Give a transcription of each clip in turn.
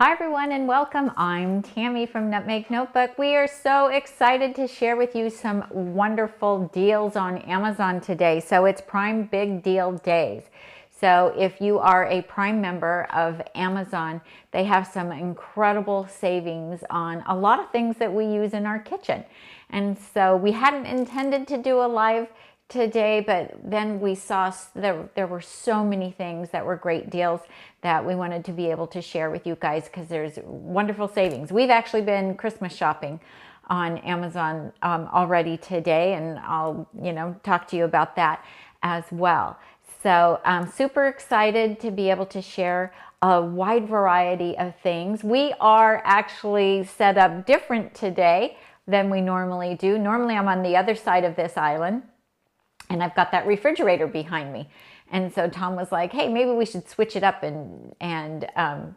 Hi everyone and welcome. I'm Tami from Nutmeg Notebook. We are so excited to share with you some wonderful deals on Amazon today. So it's Prime Big Deal Days. So if you are a Prime member of Amazon, they have some incredible savings on a lot of things that we use in our kitchen. And so we hadn't intended to do a live today, but then we saw there were so many things that were great deals that we wanted to be able to share with you guys because there's wonderful savings. We've actually been Christmas shopping on Amazon already today, and I'll talk to you about that as well. So I'm super excited to be able to share a wide variety of things. We are actually set up different today than we normally do. Normally I'm on the other side of this island, and I've got that refrigerator behind me. And so Tom was like, hey, maybe we should switch it up and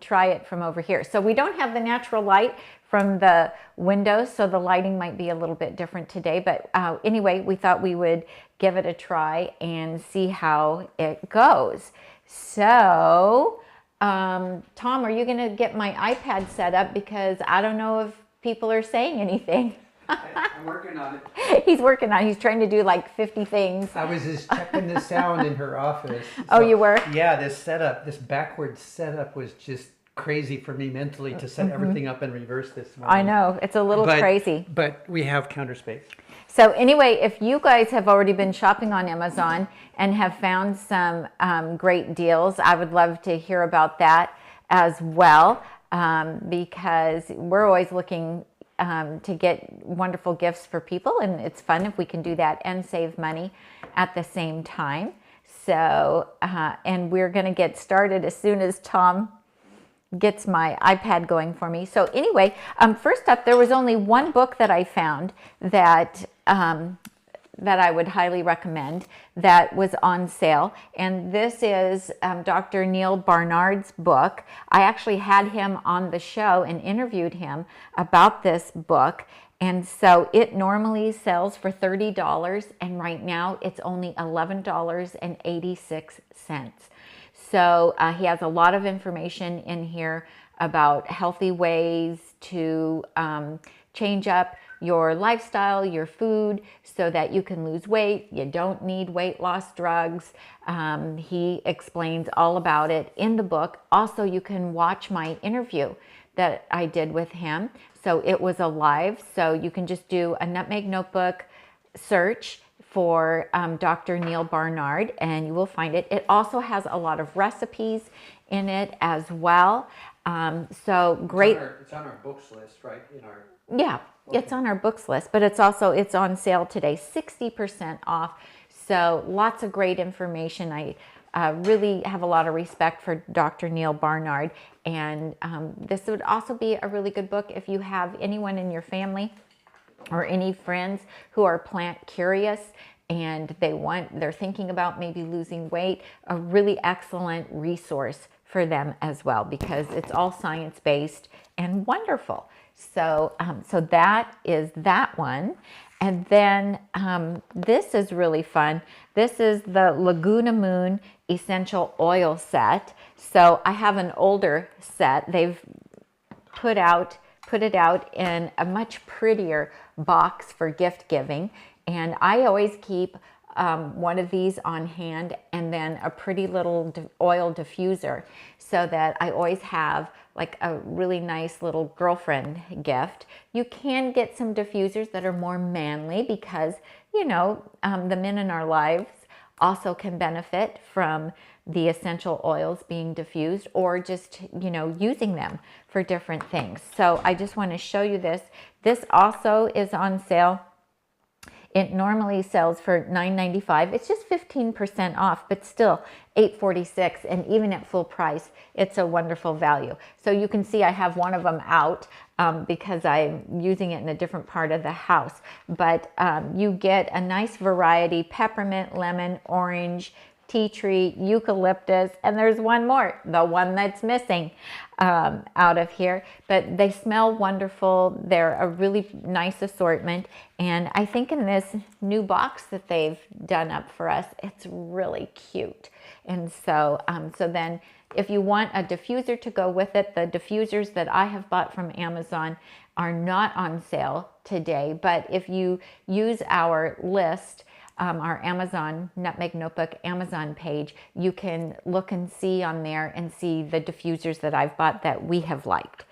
try it from over here. So we don't have the natural light from the windows, so the lighting might be a little bit different today. But anyway, we thought we would give it a try and see how it goes. So, Tom, are you gonna get my iPad set up? Because I don't know if people are saying anything. I'm working on it. He's working on it. He's trying to do like 50 things. I was just checking the sound in her office. Oh, you were? Yeah, this backward setup was just crazy for me mentally to set everything up in reverse this morning. I know. It's a little crazy. But we have counter space. So anyway, if you guys have already been shopping on Amazon and have found some great deals, I would love to hear about that as well, because we're always looking to get wonderful gifts for people, and it's fun if we can do that and save money at the same time. So, and we're going to get started as soon as Tom gets my iPad going for me. So anyway, first up, there was only one book that I found that that I would highly recommend that was on sale, and this is Dr. Neal Barnard's book. I actually had him on the show and interviewed him about this book, and so it normally sells for $30, and right now it's only $11.86. So he has a lot of information in here about healthy ways to change up your lifestyle, your food, so that you can lose weight. You don't need weight loss drugs. He explains all about it in the book. Also, you can watch my interview that I did with him. So it was a live, so you can just do a Nutmeg Notebook search for Dr. Neal Barnard and you will find it. It also has a lot of recipes in it as well. So great. It's on our books list, right? Yeah, okay. It's on our books list, but it's on sale today, 60% off. So lots of great information. I really have a lot of respect for Dr. Neal Barnard, and this would also be a really good book if you have anyone in your family or any friends who are plant curious and they're thinking about maybe losing weight. A really excellent resource for them as well, because it's all science-based and wonderful. So, so that is that one. And then this is really fun. This is the Laguna Moon Essential Oil Set. So I have an older set. They've put it out in a much prettier box for gift giving. And I always keep one of these on hand and then a pretty little oil diffuser, so that I always have like a really nice little girlfriend gift. You can get some diffusers that are more manly because, the men in our lives also can benefit from the essential oils being diffused, or just, using them for different things. So I just want to show you this. This also is on sale. It normally sells for $9.95. It's just 15% off, but still $8.46, and even at full price, it's a wonderful value. So you can see I have one of them out because I'm using it in a different part of the house. But you get a nice variety: peppermint, lemon, orange, tea tree, eucalyptus, and there's one more, the one that's missing out of here. But they smell wonderful. They're a really nice assortment, and I think in this new box that they've done up for us, it's really cute. And so so then If you want a diffuser to go with it, the diffusers that I have bought from Amazon are not on sale today, but if you use our list, our Amazon Nutmeg Notebook Amazon page, you can look and see on there and see the diffusers that I've bought that we have liked.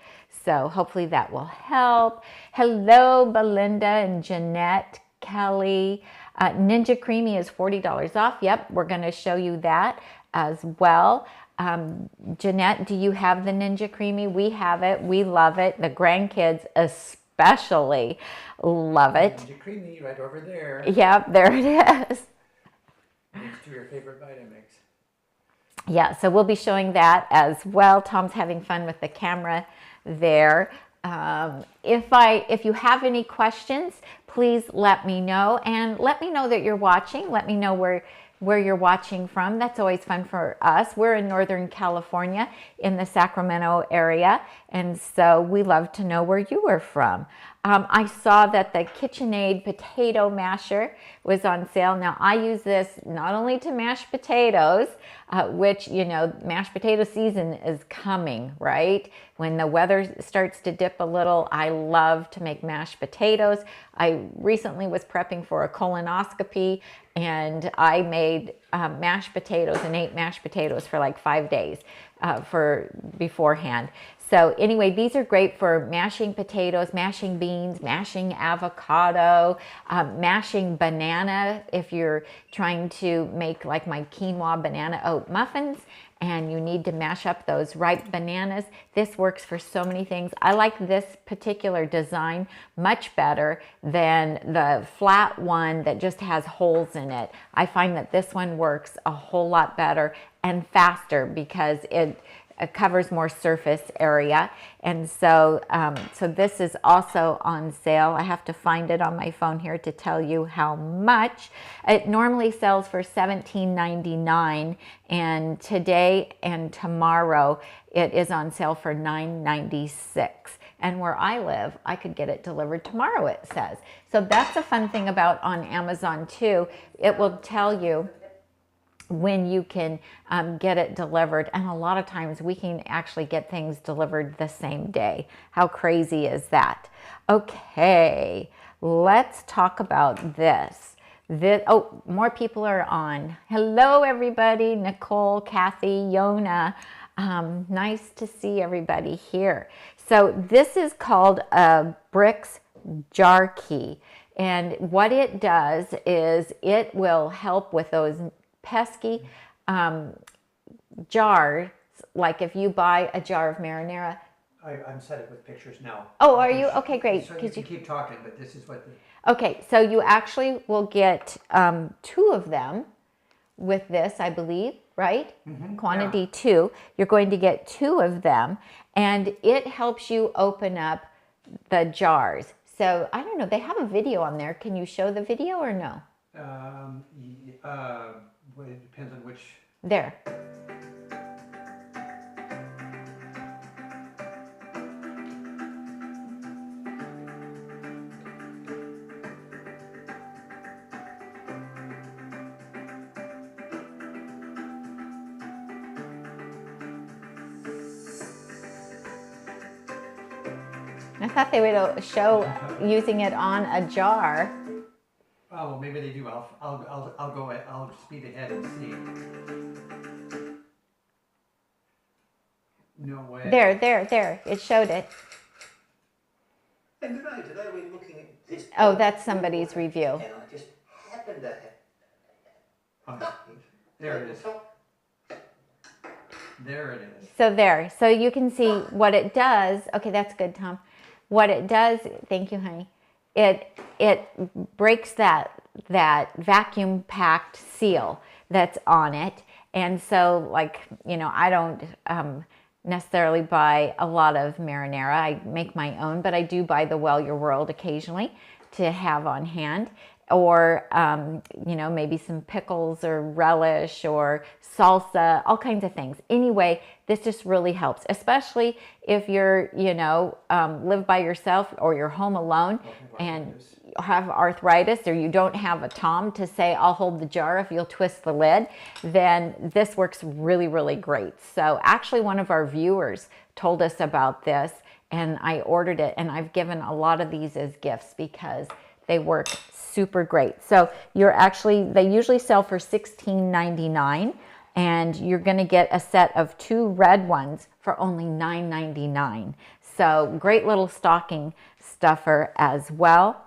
So hopefully that will help. Hello, Belinda and Jeanette, Kelly. Ninja CREAMi is $40 off. Yep, we're going to show you that as well. Jeanette, do you have the Ninja CREAMi? We have it. We love it. The grandkids especially love it. Ninja CREAMi right over there. Yep, there it is. Next to your favorite Vitamix. Yeah, so we'll be showing that as well. Tom's having fun with the camera there. If you have any questions, please let me know, and let me know that you're watching. Let me know where you're watching from. That's always fun for us. We're in Northern California in the Sacramento area, and so we love to know where you are from. I saw that the KitchenAid potato masher was on sale. Now I use this not only to mash potatoes, which, you know, mashed potato season is coming, right? When the weather starts to dip a little, I love to make mashed potatoes. I recently was prepping for a colonoscopy, and I made mashed potatoes and ate mashed potatoes for like 5 days beforehand. So anyway, these are great for mashing potatoes, mashing beans, mashing avocado, mashing banana if you're trying to make like my quinoa banana oat muffins and you need to mash up those ripe bananas. This works for so many things. I like this particular design much better than the flat one that just has holes in it. I find that this one works a whole lot better and faster because it covers more surface area. And so so this is also on sale. I have to find it on my phone here to tell you how much. It normally sells for $17.99, and today and tomorrow it is on sale for $9.96. And where I live, I could get it delivered tomorrow, it says. So that's a fun thing about on Amazon too. It will tell you when you can get it delivered, and a lot of times we can actually get things delivered the same day. How crazy is that? Okay, let's talk about this. Oh, more people are on. Hello everybody, Nicole, Kathy, Yona. Nice to see everybody here. So this is called a bricks jar key, and what it does is it will help with those pesky jars, like if you buy a jar of marinara. I'm set up with pictures now. Oh, are you? Okay, great. So you can keep talking, but this is what Okay, so you actually will get 2 of them with this, I believe, right? Mm-hmm, Quantity yeah. 2. You're going to get 2 of them, and it helps you open up the jars. So, I don't know, they have a video on there. Can you show the video or no? Well, it depends on which. There. I thought they would show using it on a jar. Oh, well, maybe they do. I'll speed ahead and see. No way. There. It showed it. And today we're looking at this. Oh, that's somebody's review. And I just happened to have. There it is. There it is. So there. So you can see what it does. Okay, that's good, Tom. What it does, thank you, honey. It breaks that vacuum packed seal that's on it. And so, like, you know, I don't necessarily buy a lot of marinara. I make my own, but I do buy the Well Your World occasionally to have on hand. Or, you know, maybe some pickles or relish or salsa, all kinds of things. Anyway, this just really helps, especially if you're, you know, live by yourself or you're home alone and have arthritis, or you don't have a Tom to say, I'll hold the jar if you'll twist the lid, then this works really, really great. So actually one of our viewers told us about this, and I ordered it, and I've given a lot of these as gifts because they work super great. So they usually sell for $16.99, and you're going to get a set of 2 red ones for only $9.99. So great little stocking stuffer as well.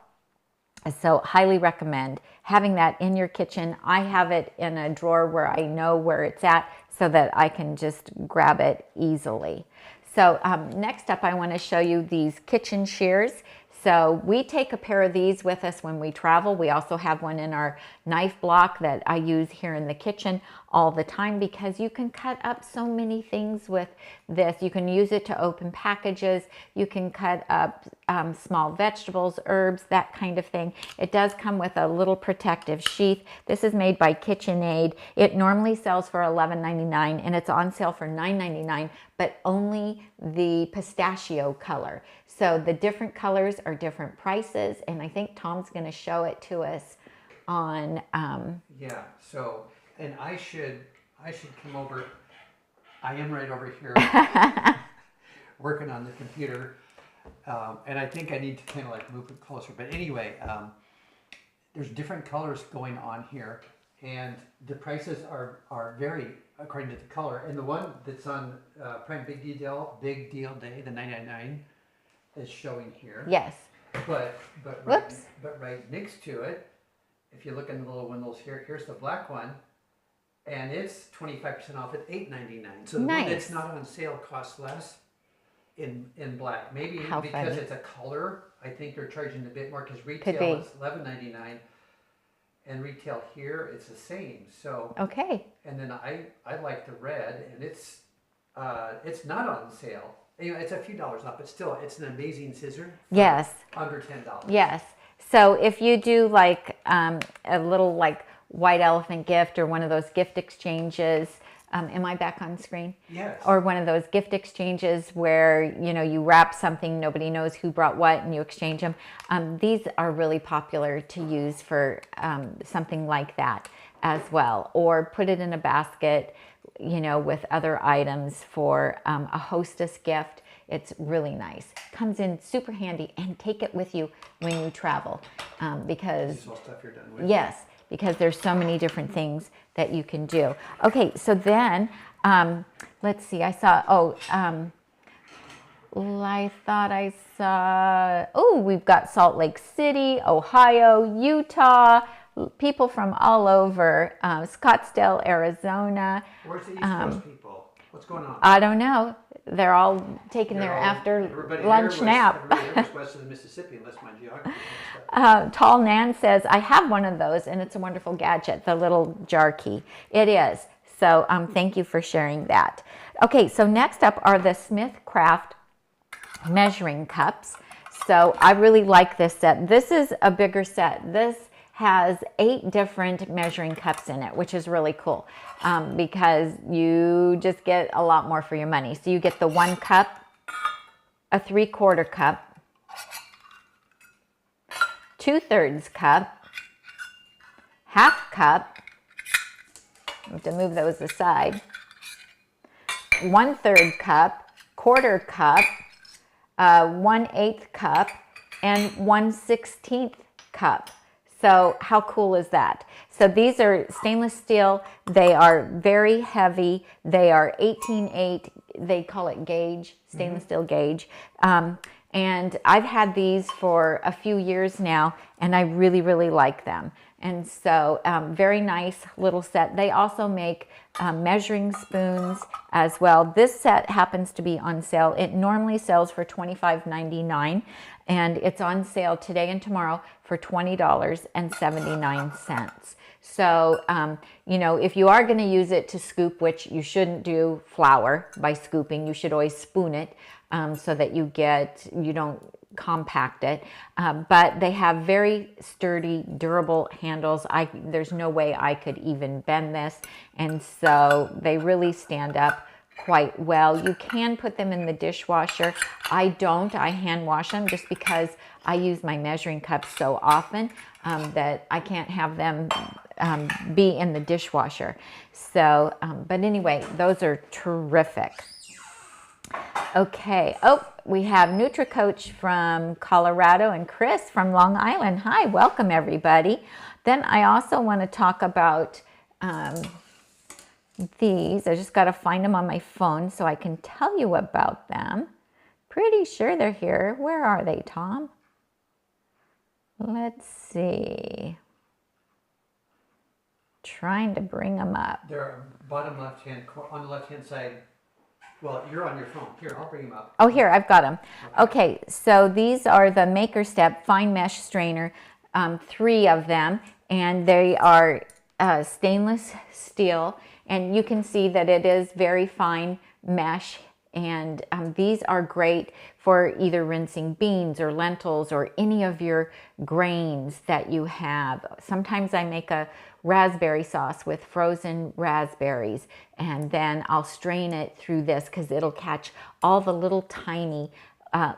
So highly recommend having that in your kitchen. I have it in a drawer where I know where it's at so that I can just grab it easily. So next up, I want to show you these kitchen shears. So we take a pair of these with us when we travel. We also have one in our knife block that I use here in the kitchen all the time because you can cut up so many things with this. You can use it to open packages. You can cut up small vegetables, herbs, that kind of thing. It does come with a little protective sheath. This is made by KitchenAid. It normally sells for $11.99 and it's on sale for $9.99, but only the pistachio color. So the different colors are different prices, and I think Tom's going to show it to us on. Yeah. So, and I should come over. I am right over here working on the computer, and I think I need to kind of like move it closer. But anyway, there's different colors going on here, and the prices are vary according to the color. And the one that's on Prime Big Deal Day, the $9.99. Is showing here. Yes. But right next to it, if you look in the little windows here, here's the black one, and it's 25% off at $8.99. So the nice. one that's not on sale costs less in black. Maybe How because funny. it's a color, I think they're charging a bit more because retail is $11.99, and retail here it's the same. So okay. And then I like the red, and it's not on sale. You know, it's a few dollars off, but still, it's an amazing scissor. Yes. Under $10. Yes. So if you do like a little like white elephant gift or one of those gift exchanges, am I back on screen? Yes. Or one of those gift exchanges where, you know, you wrap something, nobody knows who brought what, and you exchange them. These are really popular to use for something like that as well. Or put it in a basket, you know, with other items for a hostess gift. It's really nice. Comes in super handy, and take it with you when you travel because This is all stuff you're done with. yes, because there's so many different things that you can do. Okay, so then let's see. I saw I thought I saw we've got Salt Lake City, Ohio, Utah. People from all over, Scottsdale, Arizona. Where's the East Coast people? What's going on? I don't know. They're all taking their after lunch nap. Everybody there was west of the Mississippi, unless my geography messed up. Tall Nan says, I have one of those, and it's a wonderful gadget, the little jar key. It is. So thank you for sharing that. Okay, so next up are the Smith Craft measuring cups. So I really like this set. This is a bigger set. This has 8 different measuring cups in it, which is really cool because you just get a lot more for your money. So you get the 1 cup, a 3/4 cup, 2/3 cup, 1/2 cup, I have to move those aside, 1/3 cup, 1/4 cup, 1/8 cup, and 1/16 cup. So how cool is that? So these are stainless steel. They are very heavy. They are 18/8. They call it gauge, stainless steel gauge. And I've had these for a few years now, and I really, really like them. And so very nice little set. They also make measuring spoons as well. This set happens to be on sale. It normally sells for $25.99, and it's on sale today and tomorrow for $20.79. So, you know, if you are going to use it to scoop, which you shouldn't do flour by scooping, you should always spoon it so that you don't compact it. But they have very sturdy, durable handles. There's no way I could even bend this. And so they really stand up quite well. You can put them in the dishwasher. I don't. I hand wash them just because I use my measuring cups so often that I can't have them be in the dishwasher. So, but anyway, those are terrific. Okay, oh, we have NutriCoach from Colorado and Chris from Long Island. Hi, welcome everybody. Then I also want to talk about these. I just got to find them on my phone so I can tell you about them. Pretty sure they're here. Where are they, Tom? Let's see. Trying to bring them up. They're bottom left-hand, on the left-hand side. Well, you're on your phone. Here, I'll bring them up. Oh, here, I've got them. Okay, so these are the Maker Step Fine Mesh Strainer, 3 of them, and they are stainless steel, and you can see that it is very fine mesh, and these are great for either rinsing beans or lentils or any of your grains that you have. Sometimes I make a raspberry sauce with frozen raspberries, and then I'll strain it through this because it'll catch all the little tiny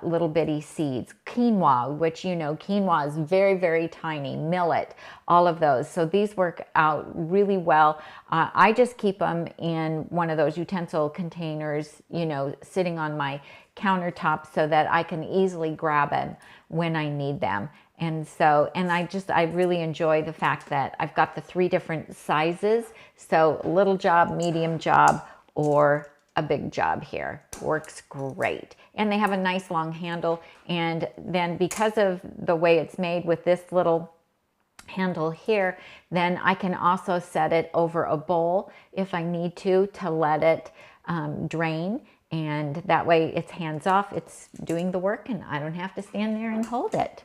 little bitty seeds. Quinoa, which you know, quinoa is very, very tiny. Millet, all of those. So these work out really well. I just keep them in one of those utensil containers, you know, sitting on my countertop so that I can easily grab them when I need them. And so, and I really enjoy the fact that I've got the 3 different sizes. So little job, medium job, or a big job here. Works great. And they have a nice long handle. And then because of the way it's made with this little handle here, then I can also set it over a bowl if I need to let it drain. And that way it's hands off, it's doing the work, and I don't have to stand there and hold it.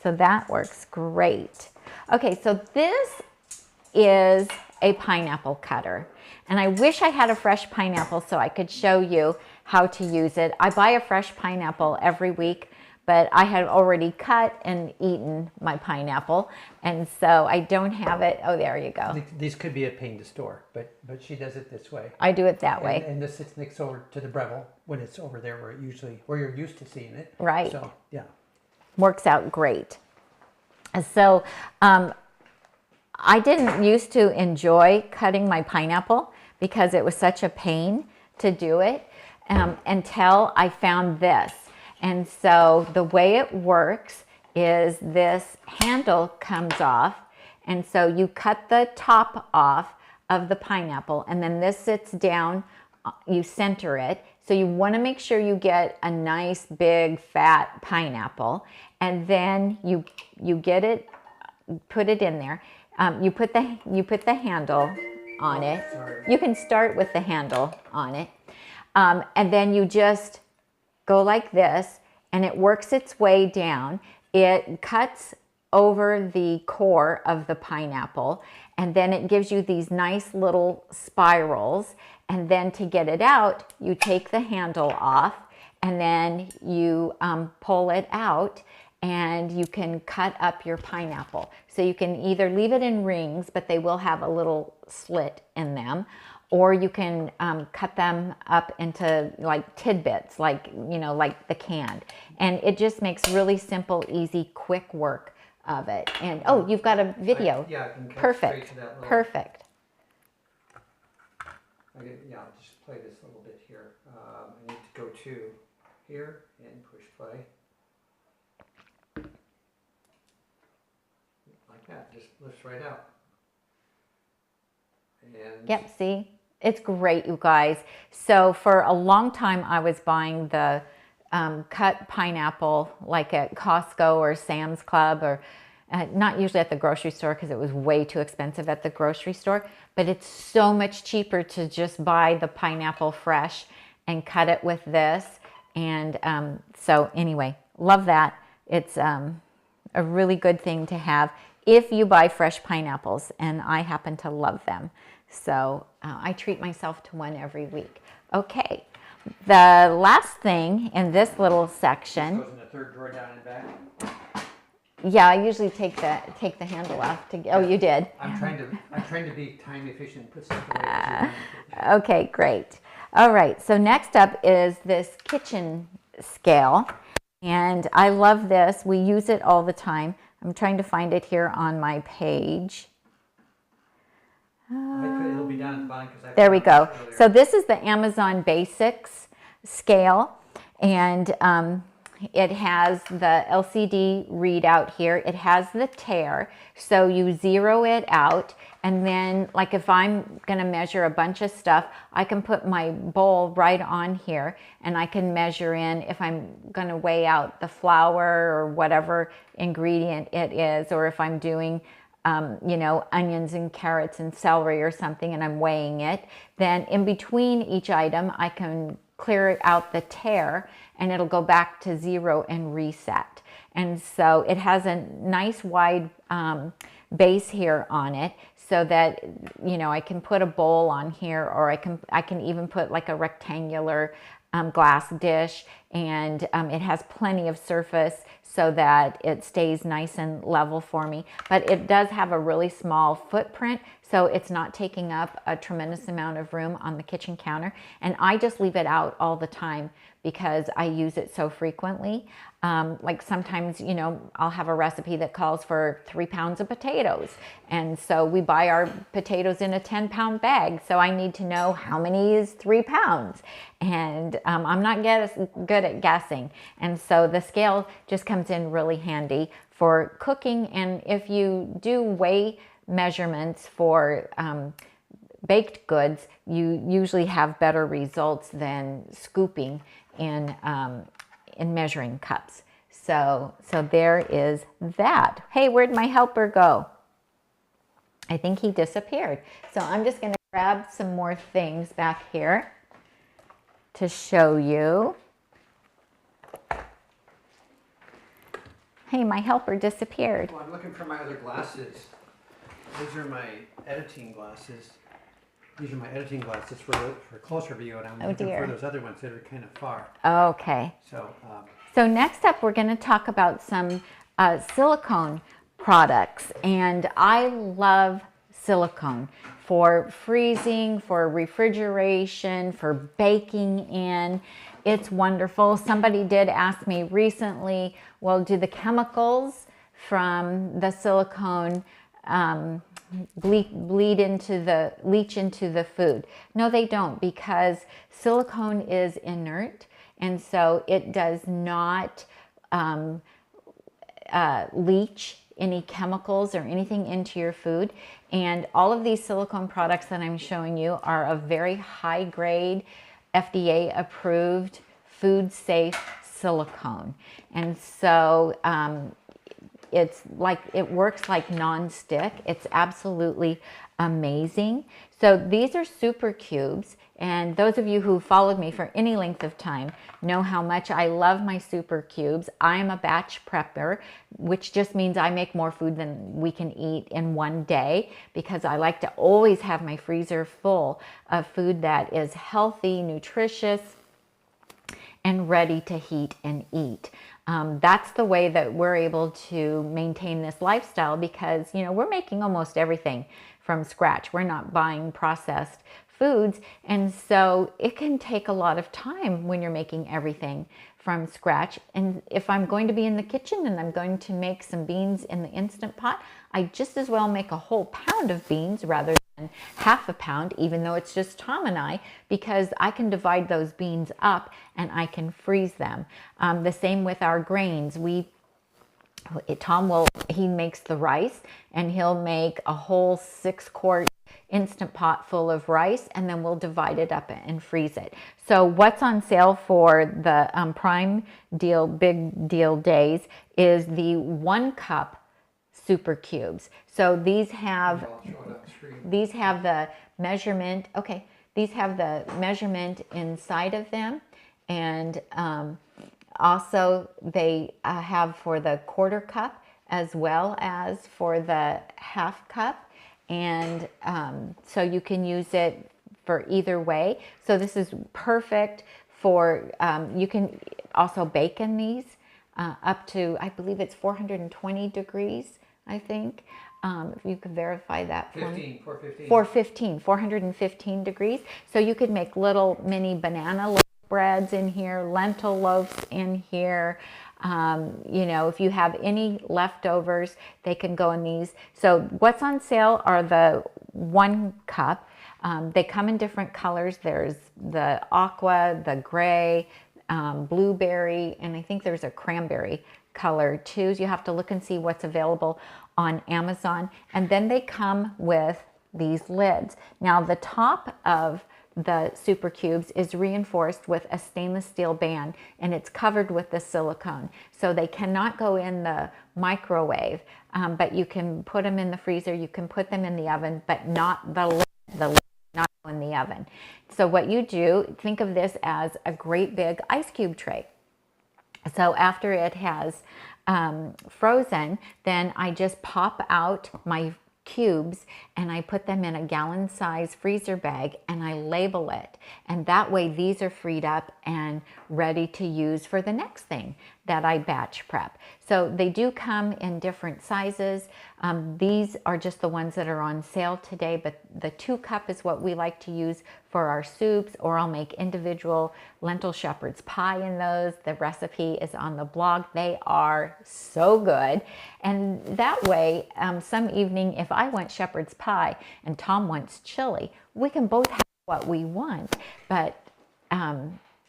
So that works great. Okay, so this is a pineapple cutter. And I wish I had a fresh pineapple so I could show you how to use it. I buy a fresh pineapple every week, but I had already cut and eaten my pineapple, and so I don't have it. Oh, there you go. These could be a pain to store, but she does it this way. I do it that way. And this sits next over to the Breville when it's over there where you're used to seeing it. Right. So, yeah. Works out great. So I didn't used to enjoy cutting my pineapple because it was such a pain to do it until I found this. And so the way it works is this handle comes off, and so you cut the top off of the pineapple, and then this sits down, you center it. So you want to make sure you get a nice big fat pineapple, and then you get it, put it in there. You put the handle on it. Sorry. You can start with the handle on it, and then you just go like this, and it works its way down. It cuts over the core of the pineapple, and then it gives you these nice little spirals. And then to get it out, you take the handle off, and then you pull it out, and you can cut up your pineapple. So you can either leave it in rings, but they will have a little slit in them, or you can cut them up into like tidbits, like, you know, like the canned. And it just makes really simple, easy, quick work of it. And oh, you've got a video. Yeah, I can cut Perfect. straight to that little, Perfect. Yeah, I'll just play this a little bit here. I need to go to here and push play. Like that, just lifts right out. And Yep, see? It's great, you guys. So for a long time, I was buying the cut pineapple like at Costco or Sam's Club, or not usually at the grocery store because it was way too expensive at the grocery store, but it's so much cheaper to just buy the pineapple fresh and cut it with this. And so anyway, love that. It's a really good thing to have if you buy fresh pineapples, and I happen to love them. So I treat myself to one every week. Okay, the last thing in this little section. goes in the third drawer down in the back. Yeah, I usually take the handle off. Oh, you did. I'm trying to be time efficient and put stuff away. as you want. Okay, great. All right, so next up is this kitchen scale. And I love this. We use it all the time. I'm trying to find it here on my page. It'll be down at the bottom because There we go. So this is the Amazon Basics scale, and it has the LCD readout here. It has the tare, so you zero it out, and then like if I'm gonna measure a bunch of stuff, I can put my bowl right on here and I can measure in if I'm gonna weigh out the flour or whatever ingredient it is, or if I'm doing you know, onions and carrots and celery or something and I'm weighing it, then in between each item I can clear out the tare and it'll go back to zero and reset. And so it has a nice wide base here on it so that, you know, I can put a bowl on here, or I can even put like a rectangular glass dish, and it has plenty of surface so that it stays nice and level for me. But it does have a really small footprint, so it's not taking up a tremendous amount of room on the kitchen counter. And I just leave it out all the time because I use it so frequently. Like sometimes, you know, I'll have a recipe that calls for 3 pounds of potatoes. And so we buy our potatoes in a 10-pound bag. So I need to know how many is 3 pounds. And I'm not good at guessing. And so the scale just comes in really handy for cooking. And if you do weigh measurements for baked goods, you usually have better results than scooping in measuring cups. So there is that. Hey, where'd my helper go? I think he disappeared. So I'm just going to grab some more things back here to show you. Hey, my helper disappeared. Well, I'm looking for my other glasses. These are my editing glasses. These are my editing glasses for closer view, and I'm looking for those other ones that are kind of far. Okay. So next up, we're going to talk about some silicone products, and I love silicone for freezing, for refrigeration, for baking in. It's wonderful. Somebody did ask me recently, well, do the chemicals from the silicone leach into the food? No, they don't, because silicone is inert, and so it does not leach any chemicals or anything into your food. And all of these silicone products that I'm showing you are of very high grade, FDA approved, food safe silicone. And so it's like, it works like non-stick. It's absolutely amazing. So these are super cubes, and those of you who followed me for any length of time know how much I love my super cubes. I am a batch prepper, which just means I make more food than we can eat in one day, because I like to always have my freezer full of food that is healthy, nutritious, and ready to heat and eat. That's the way that we're able to maintain this lifestyle, because, you know, we're making almost everything from scratch. We're not buying processed foods, and so it can take a lot of time when you're making everything from scratch. And if I'm going to be in the kitchen and I'm going to make some beans in the Instant Pot, I just as well make a whole pound of beans rather than half a pound, even though it's just Tom and I, because I can divide those beans up and I can freeze them. The same with our grains. Tom he makes the rice, and he'll make a whole 6-quart Instant Pot full of rice, and then we'll divide it up and freeze it. So what's on sale for the Prime Deal Big Deal Days is the 1-cup super cubes. So these have the measurement. Okay, these have the measurement inside of them, and also they have for the 1/4 cup as well as for the 1/2 cup. And so you can use it for either way. So this is perfect for, you can also bake in these up to, I believe it's 420 degrees, I think. If you could verify that for me. 415 degrees. So you could make little mini banana loaf breads in here, lentil loaves in here, You know, if you have any leftovers, they can go in these. So what's on sale are the 1 cup. They come in different colors. There's the aqua, the gray, blueberry, and I think there's a cranberry color too. So you have to look and see what's available on Amazon. And then they come with these lids. Now the top of the super cubes is reinforced with a stainless steel band, and it's covered with the silicone. So they cannot go in the microwave, but you can put them in the freezer, you can put them in the oven, but not the lid. The lid not in the oven. So what you do, think of this as a great big ice cube tray. So after it has frozen, then I just pop out my cubes and I put them in a gallon size freezer bag and I label it. And that way these are freed up and ready to use for the next thing that I batch prep. So they do come in different sizes. These are just the ones that are on sale today, but the 2 cup is what we like to use for our soups, or I'll make individual lentil shepherd's pie in those. The recipe is on the blog. They are so good. And that way, some evening, if I want shepherd's pie and Tom wants chili, we can both have what we want, but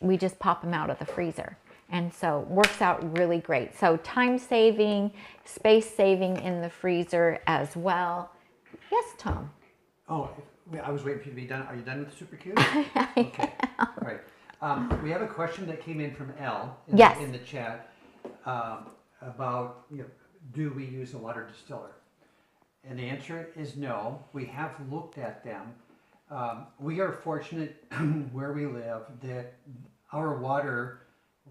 we just pop them out of the freezer. And so works out really great. So time saving, space saving in the freezer as well. Yes, Tom? Oh, I was waiting for you to be done. Are you done with the super cube? Okay. All right. We have a question that came in from Elle in the chat about, do we use a water distiller? And the answer is no. We have looked at them. We are fortunate where we live that our water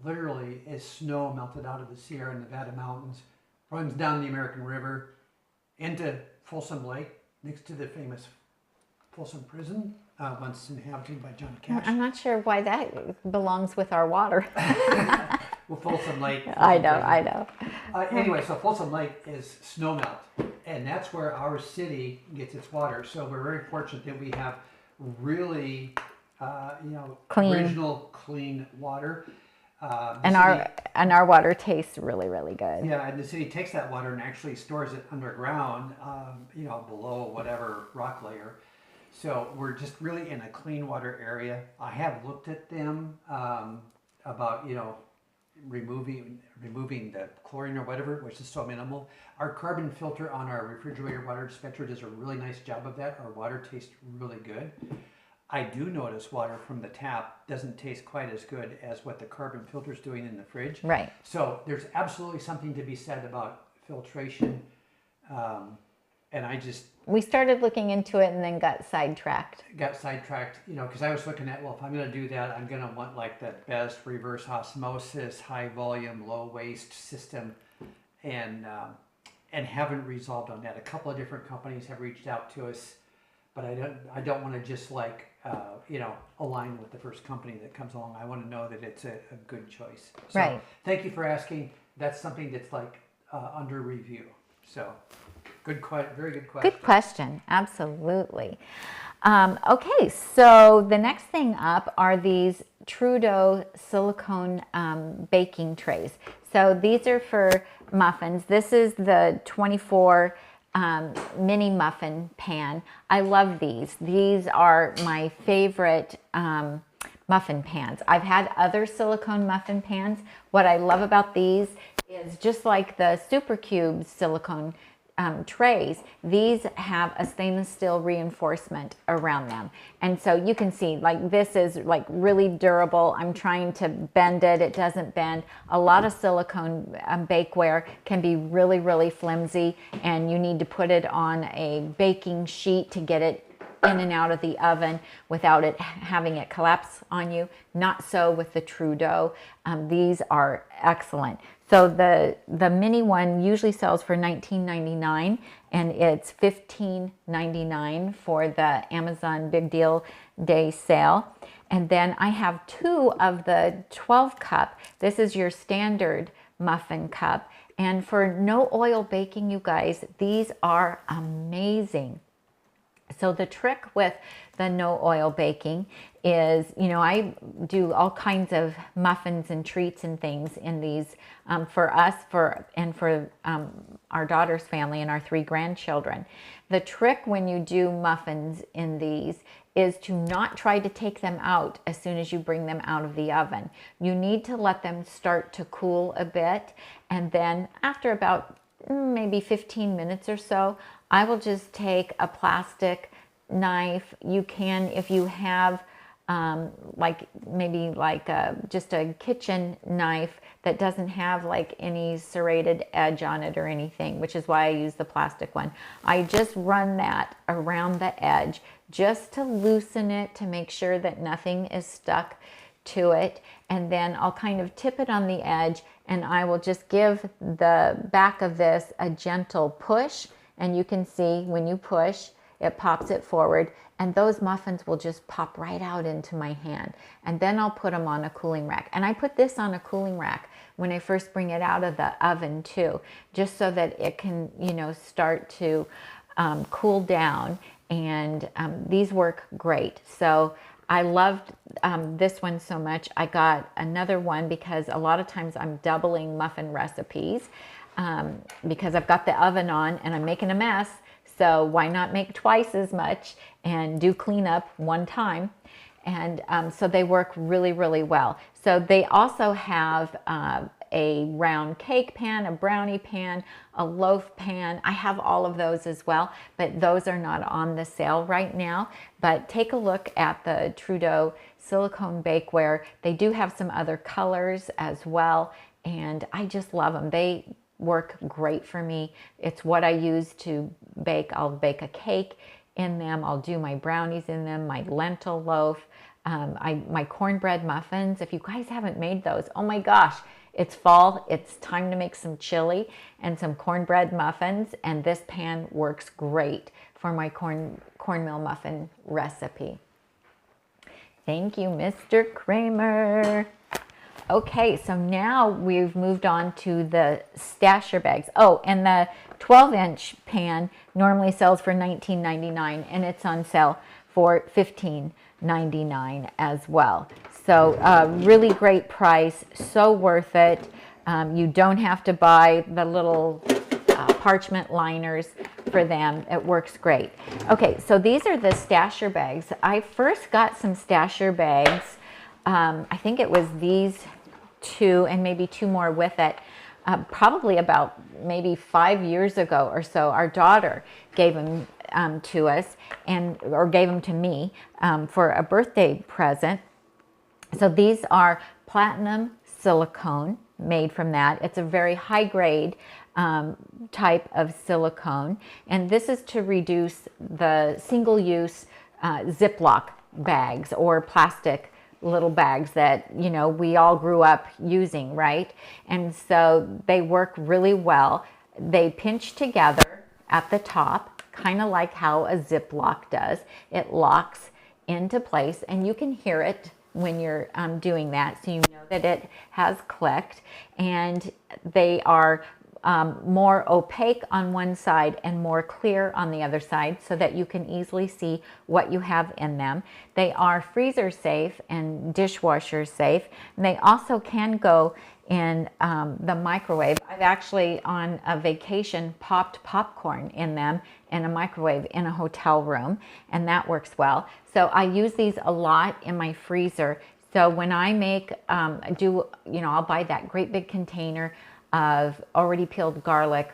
literally is snow melted out of the Sierra Nevada mountains, runs down the American River into Folsom Lake, next to the famous Folsom Prison, once inhabited by John Cash. I'm not sure why that belongs with our water. Well, Folsom Lake. I know. Anyway, so Folsom Lake is snow melt, and that's where our city gets its water. So we're very fortunate that we have really, clean, original clean water. And our water tastes really, really good. Yeah, and the city takes that water and actually stores it underground, below whatever rock layer. So we're just really in a clean water area. I have looked at them about removing the chlorine or whatever, which is so minimal. Our carbon filter on our refrigerator water dispenser does a really nice job of that. Our water tastes really good. I do notice water from the tap doesn't taste quite as good as what the carbon filter is doing in the fridge. Right. So there's absolutely something to be said about filtration. And we started looking into it and then got sidetracked. Because I was looking at, well, if I'm going to do that, I'm going to want like the best reverse osmosis, high volume, low waste system, and haven't resolved on that. A couple of different companies have reached out to us, but I don't want to just align with the first company that comes along. I want to know that it's a good choice. So right. Thank you for asking. That's something that's under review. So very good question. Good question. Absolutely. Okay, so the next thing up are these Trudeau silicone baking trays. So these are for muffins. This is the 24 mini muffin pan. I love these. These are my favorite muffin pans. I've had other silicone muffin pans. What I love about these is just like the Super Cube silicone trays, these have a stainless steel reinforcement around them. And so you can see this is really durable. I'm trying to bend it. It doesn't bend. A lot of silicone bakeware can be really, really flimsy, and you need to put it on a baking sheet to get it in and out of the oven without it having it collapse on you. Not so with the Trudeau. These are excellent. So the mini one usually sells for $19.99, and it's $15.99 for the Amazon Big Deal Day sale. And then I have 2 of the 12 cup. This is your standard muffin cup. And for no oil baking, you guys, these are amazing. So the trick with the no oil baking is, you know, I do all kinds of muffins and treats and things in these for us, for our daughter's family and our 3 grandchildren. The trick when you do muffins in these is to not try to take them out as soon as you bring them out of the oven. You need to let them start to cool a bit, and then after about maybe 15 minutes or so, I will just take a plastic knife. You can, if you have just a kitchen knife that doesn't have like any serrated edge on it or anything, which is why I use the plastic one. I just run that around the edge just to loosen it, to make sure that nothing is stuck to it. And then I'll kind of tip it on the edge, and I will just give the back of this a gentle push. And you can see when you push, it pops it forward, and those muffins will just pop right out into my hand. And then I'll put them on a cooling rack. And I put this on a cooling rack when I first bring it out of the oven too, just so that it can, you know, start to cool down. And these work great. So I loved this one so much. I got another one because a lot of times I'm doubling muffin recipes because I've got the oven on and I'm making a mess. So why not make twice as much and do cleanup one time? And so they work really, really well. So they also have a round cake pan, a brownie pan, a loaf pan. I have all of those as well, but those are not on the sale right now. But take a look at the Trudeau silicone bakeware. They do have some other colors as well, and I just love them. They work great for me. It's what I use to bake. I'll bake a cake in them. I'll do my brownies in them, my lentil loaf, my cornbread muffins. If you guys haven't made those, oh my gosh, it's fall. It's time to make some chili and some cornbread muffins, and this pan works great for my cornmeal muffin recipe. Thank you, Mr. Kramer. Okay, so now we've moved on to the stasher bags. Oh, and the 12-inch pan normally sells for $19.99, and it's on sale for $15.99 as well. So really great price, so worth it. You don't have to buy the little parchment liners for them. It works great. Okay, so these are the stasher bags. I first got some stasher bags. I think it was these 2 and maybe 2 more with it. Probably about maybe 5 years ago or so, our daughter gave them to us, or gave them to me for a birthday present. So these are platinum silicone made from that. It's a very high grade type of silicone, and this is to reduce the single-use Ziploc bags or plastic little bags that, you know, we all grew up using, right? And so they work really well. They pinch together at the top, kind of like how a Ziploc does. It locks into place, and you can hear it when you're doing that, so you know that it has clicked. And they are more opaque on one side and more clear on the other side, so that you can easily see what you have in them. They are freezer safe and dishwasher safe, and they also can go in the microwave. I've actually on a vacation popped popcorn in them in a microwave in a hotel room, and that works well. So I use these a lot in my freezer. So when I make, I'll buy that great big container of already peeled garlic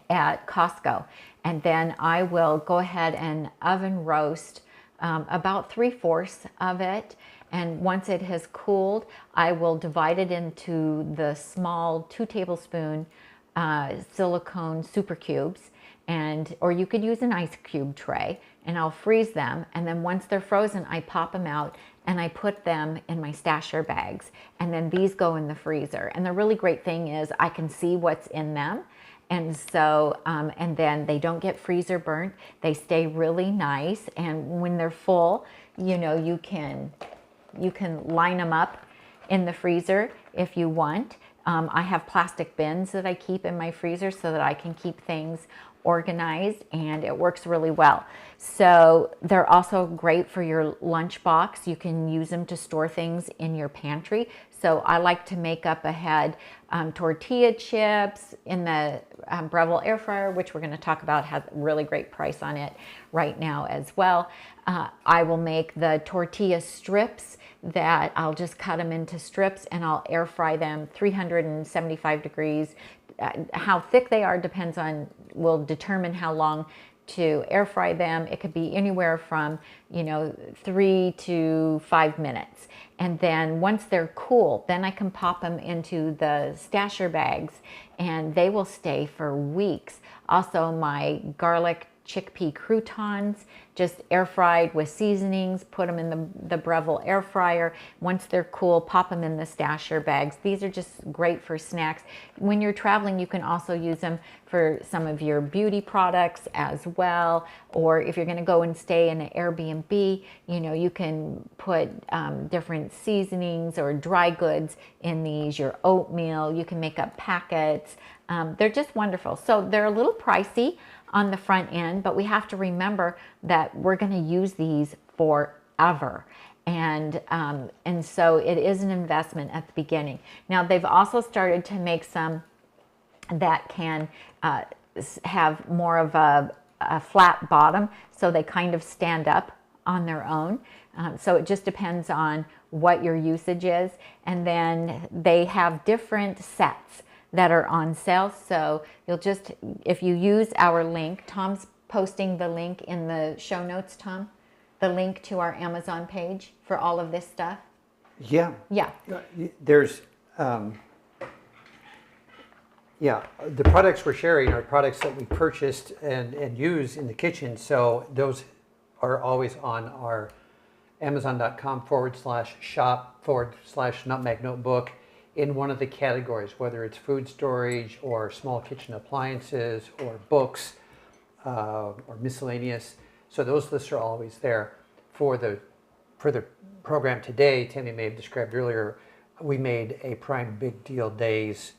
at Costco, and then I will go ahead and oven roast about 3/4 of it. And once it has cooled, I will divide it into the small 2 tablespoon silicone super cubes, or you could use an ice cube tray, and I'll freeze them. And then once they're frozen, I pop them out and I put them in my stasher bags, and then these go in the freezer. And the really great thing is I can see what's in them. And so, and then they don't get freezer burnt. They stay really nice. And when they're full, you know, you can line them up in the freezer if you want. I have plastic bins that I keep in my freezer so that I can keep things organized, and it works really well. So they're also great for your lunchbox. You can use them to store things in your pantry. So I like to make up ahead tortilla chips in the Breville air fryer, which we're going to talk about, has a really great price on it right now as well. I will make the tortilla strips that I'll just cut them into strips and I'll air fry them 375 degrees. How thick they are depends on, will determine how long to air fry them. It could be anywhere from, 3 to 5 minutes. And then once they're cool, then I can pop them into the stasher bags and they will stay for weeks. Also, my garlic chickpea croutons, just air fried with seasonings, put them in the Breville air fryer. Once they're cool, pop them in the stasher bags. These are just great for snacks. When you're traveling, you can also use them for some of your beauty products as well. Or if you're going to go and stay in an Airbnb, you can put different seasonings or dry goods in these, your oatmeal. You can make up packets. They're just wonderful. So they're a little pricey on the front end, but we have to remember that we're going to use these forever. And so it is an investment at the beginning. Now they've also started to make some that can have more of a flat bottom, so they kind of stand up on their own. So it just depends on what your usage is. And then they have different sets that are on sale. So you'll just, if you use our link, Tom's posting the link in the show notes, Tom, the link to our Amazon page for all of this stuff. Yeah. Yeah. There's, the products we're sharing are products that we purchased and use in the kitchen. So those are always on our Amazon.com/shop/nutmegnotebook. In one of the categories, whether it's food storage or small kitchen appliances or books or miscellaneous. So those lists are always there. For the program today, Tami may have described earlier, we made a Prime Big Deal Days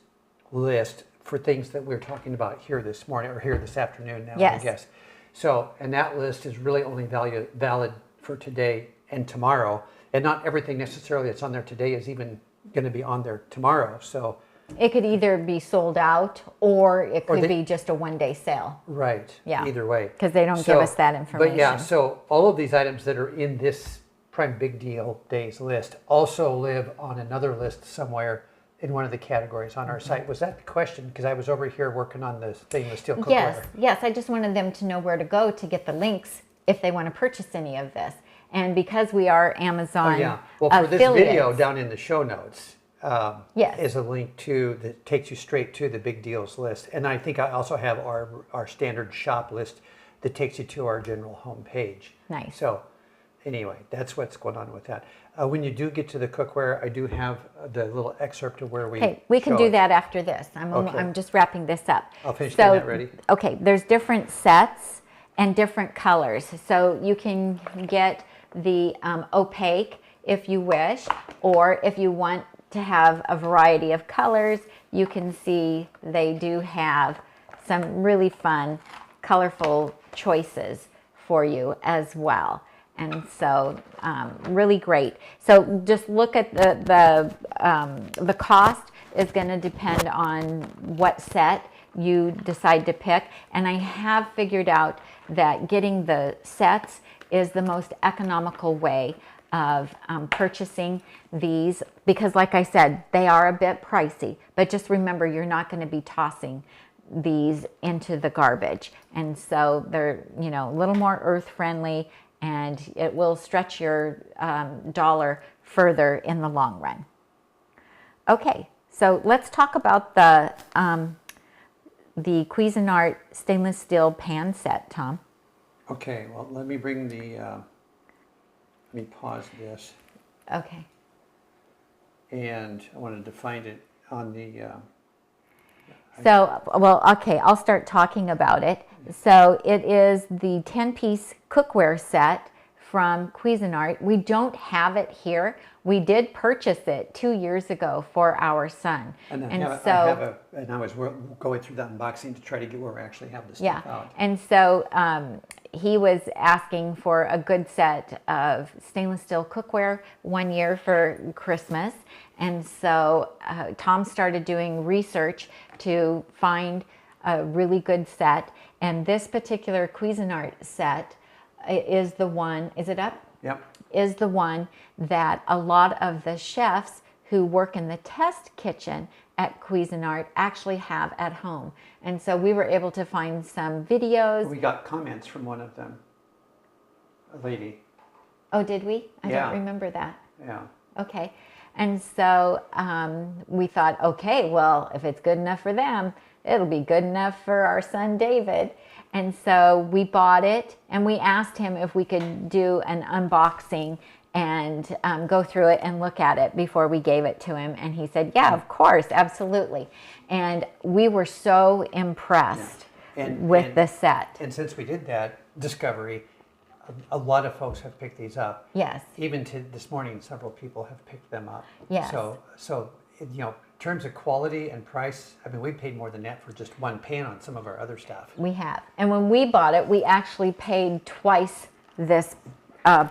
list for things that we're talking about here this morning or here this afternoon now, Yes. I guess. So, and that list is really only valid for today and tomorrow. And not everything necessarily that's on there today is even going to be on there tomorrow. So it could either be sold out or it could be just a one-day sale. Right. Yeah. Either way. Because they don't give us that information. But yeah, so all of these items that are in this Prime Big Deal Days list also live on another list somewhere in one of the categories on our site. Was that the question? Because I was over here working on the stainless steel cookware. Yes. I just wanted them to know where to go to get the links if they want to purchase any of this. And because we are Amazon Well, for this affiliates, video, down in the show notes is a link that takes you straight to the big deals list. And I think I also have our standard shop list that takes you to our general home page. Nice. So anyway, that's what's going on with that. When you do get to the cookware, I do have the little excerpt of where we Okay, we can show do it. that after this. Okay. I'm just wrapping this up. I'll finish getting that ready. Okay, there's different sets and different colors. So you can get the opaque if you wish, or if you want to have a variety of colors, you can see they do have some really fun, colorful choices for you as well. And so really great. So just look at the cost is going to depend on what set you decide to pick. And I have figured out that getting the sets is the most economical way of purchasing these, because like I said, they are a bit pricey, but just remember you're not going to be tossing these into the garbage. And so they're, a little more earth friendly, and it will stretch your dollar further in the long run. Okay, so let's talk about the Cuisinart stainless steel pan set, Tom. Okay, well, let me bring let me pause this. Okay. And I wanted to find it on the... I'll start talking about it. So it is the 10-piece cookware set from Cuisinart. We don't have it here. We did purchase it 2 years ago for our son. And I was going through that unboxing to try to get where we actually have this stuff out. And so he was asking for a good set of stainless steel cookware 1 year for Christmas. And so Tom started doing research to find a really good set. And this particular Cuisinart set is the one, is it up? Yep. Is the one that a lot of the chefs who work in the test kitchen at Cuisinart actually have at home. And so we were able to find some videos. We got comments from one of them, a lady. Oh, did we? I Yeah. don't remember that. Yeah. Okay. And so we thought, okay, well, if it's good enough for them, it'll be good enough for our son David. And so we bought it, and we asked him if we could do an unboxing and go through it and look at it before we gave it to him. And he said, yeah, of course, absolutely. And we were so impressed with the set. And since we did that discovery, a lot of folks have picked these up. Yes. Even to this morning, several people have picked them up. Yes. So you know, in terms of quality and price, I mean, we paid more than that for just one pan on some of our other stuff. We have. And when we bought it, we actually paid twice this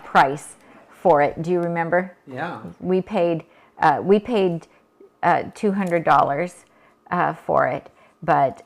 price for it. Do you remember? Yeah. We paid $200 for it. But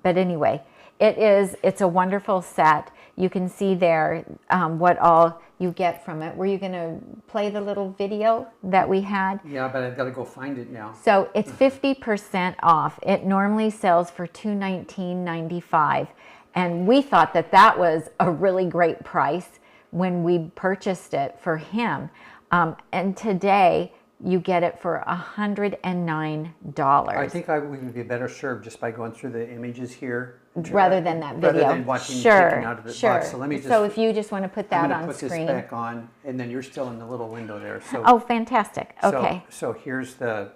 anyway, it's a wonderful set. You can see there what all you get from it. Were you going to play the little video that we had? Yeah, but I've got to go find it now. So it's 50% off. It normally sells for $219.95. And we thought that was a really great price when we purchased it for him. And today you get it for $109. I think we would be better served just by going through the images here. Rather than that video. Rather than watching taking out of the box. So let me just. So if you just want to put that on put screen. this back on, and then you're still in the little window there. So. Oh, fantastic. Okay. So here's the.